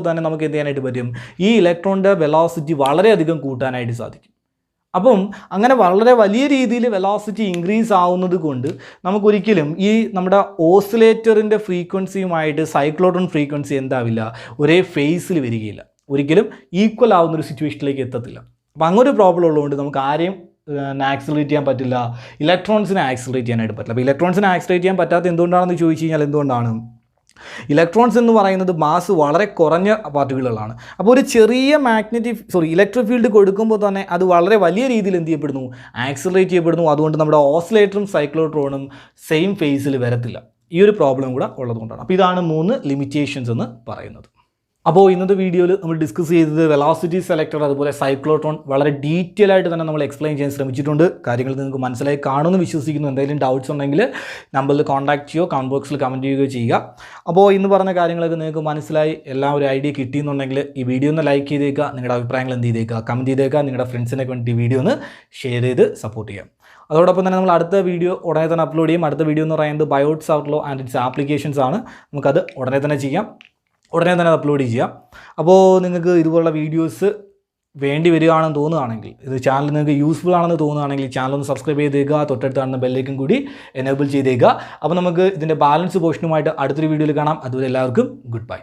തന്നെ നമുക്ക് എന്ത് ചെയ്യാനായിട്ട് പറ്റും, ഈ ഇലക്ട്രോണിൻ്റെ വെലോസിറ്റി വളരെയധികം കൂട്ടാനായിട്ട് സാധിക്കും. അപ്പം അങ്ങനെ വളരെ വലിയ രീതിയിൽ വെലോസിറ്റി ഇൻക്രീസ് ആവുന്നത് കൊണ്ട് നമുക്കൊരിക്കലും ഈ നമ്മുടെ ഓസിലേറ്ററിൻ്റെ ഫ്രീക്വൻസിയുമായിട്ട് സൈക്ലോട്രോൺ ഫ്രീക്വൻസി എന്താവില്ല, ഒരേ ഫേസിൽ വരികയില്ല, ഒരിക്കലും ഈക്വൽ ആവുന്നൊരു സിറ്റുവേഷനിലേക്ക് എത്തത്തില്ല. അപ്പോൾ അങ്ങനെ ഒരു പ്രോബ്ലം ഉള്ളതുകൊണ്ട് നമുക്ക് ആരെയും ആക്സിലറേറ്റ് ചെയ്യാൻ പറ്റില്ല, ഇലക്ട്രോൺസിനെ ആക്സിലറേറ്റ് ചെയ്യാനായിട്ട് പറ്റില്ല. അപ്പോൾ ഇലക്ട്രോൺസിനെ ആക്സിലറേറ്റ് ചെയ്യാൻ പറ്റാത്ത എന്തുകൊണ്ടാണെന്ന് ചോദിച്ചു കഴിഞ്ഞാൽ, എന്തുകൊണ്ടാണ്, ഇലക്ട്രോൺസ് എന്ന് പറയുന്നത് മാസ് വളരെ കുറഞ്ഞ പാർട്ടിക്കിളുകളാണ്. അപ്പോൾ ഒരു ചെറിയ ഇലക്ട്രിക് ഫീൽഡ് കൊടുക്കുമ്പോൾ തന്നെ അത് വളരെ വലിയ രീതിയിൽ എന്ത് ചെയ്യപ്പെടുന്നു, ആക്സിലറേറ്റ് ചെയ്യപ്പെടുന്നു. അതുകൊണ്ട് നമ്മുടെ ഓസിലേറ്ററും സൈക്ലോട്രോണും സെയിം ഫേസിൽ വരത്തില്ല. ഈ ഒരു പ്രോബ്ലം കൂടെ ഉള്ളതുകൊണ്ടാണ്. അപ്പോൾ ഇതാണ് 3 ലിമിറ്റേഷൻസ് എന്ന് പറയുന്നത്. അപ്പോൾ ഇന്നത്തെ വീഡിയോയിൽ നമ്മൾ ഡിസ്കസ് ചെയ്തത് വെലോസിറ്റി സെലക്ടർ അതുപോലെ സൈക്ലോട്രോൺ വളരെ ഡീറ്റെയിൽ ആയിട്ട് തന്നെ നമ്മൾ എക്സ്പ്ലെയിൻ ചെയ്യാൻ ശ്രമിച്ചിട്ടുണ്ട്. കാര്യങ്ങൾ നിങ്ങൾക്ക് മനസ്സിലായി കാണുമെന്ന് വിശ്വസിക്കുന്നു. എന്തെങ്കിലും ഡൗട്ട്സ് ഉണ്ടെങ്കിൽ നമ്പറിൽ കോൺടാക്ട് ചെയ്യുകയോ കമൻറ്റ് ബോക്സിൽ കമൻറ്റ് ചെയ്യുകയോ ചെയ്യുക. അപ്പോൾ ഇന്ന് പറഞ്ഞ കാര്യങ്ങളൊക്കെ നിങ്ങൾക്ക് മനസ്സിലായി, എല്ലാം ഒരു ഐഡിയ കിട്ടിയെന്നുണ്ടെങ്കിൽ ഈ വീഡിയോ ഒന്ന് ലൈക്ക് ചെയ്തേക്കുക, നിങ്ങളുടെ അഭിപ്രായങ്ങൾ എന്ത് ചെയ്തേക്കുക, കമൻറ്റ് ചെയ്തേക്കുക, നിങ്ങളുടെ ഫ്രണ്ട്സിനൊക്കെ വേണ്ടി ഈ വീഡിയോ ഒന്ന് ഷെയർ ചെയ്ത് സപ്പോർട്ട് ചെയ്യാം. അതോടൊപ്പം തന്നെ നമ്മൾ അടുത്ത വീഡിയോ ഉടനെ തന്നെ അപ്ലോഡ് ചെയ്യും. അടുത്ത വീഡിയോ എന്ന് പറയുന്നത് ബയോട്ട്സ് ഔട്ട്ലോ ആൻഡ് ഇറ്റ്സ് ആപ്ലിക്കേഷൻസ് ആണ്. നമുക്കത് ഉടനെ തന്നെ അപ്ലോഡ് ചെയ്യാം. അപ്പോൾ നിങ്ങൾക്ക് ഇതുപോലുള്ള വീഡിയോസ് വേണ്ടി വരികയാണെന്ന് തോന്നുകയാണെങ്കിൽ, ഇത് ചാനൽ നിങ്ങൾക്ക് യൂസ്ഫുൾ ആണെന്ന് തോന്നുകയാണെങ്കിൽ ചാനൽ ഒന്ന് സബ്സ്ക്രൈബ് ചെയ്തേക്കുക, തൊട്ടടുത്ത് കാണുന്ന ബെല്ലേക്കും കൂടി എനേബിൾ ചെയ്തേക്കുക. അപ്പോൾ നമുക്ക് ഇതിൻ്റെ ബാലൻസ് പോർഷനുമായിട്ട് അടുത്തൊരു വീഡിയോയിൽ കാണാം. അതുവരെ എല്ലാവർക്കും ഗുഡ് ബൈ.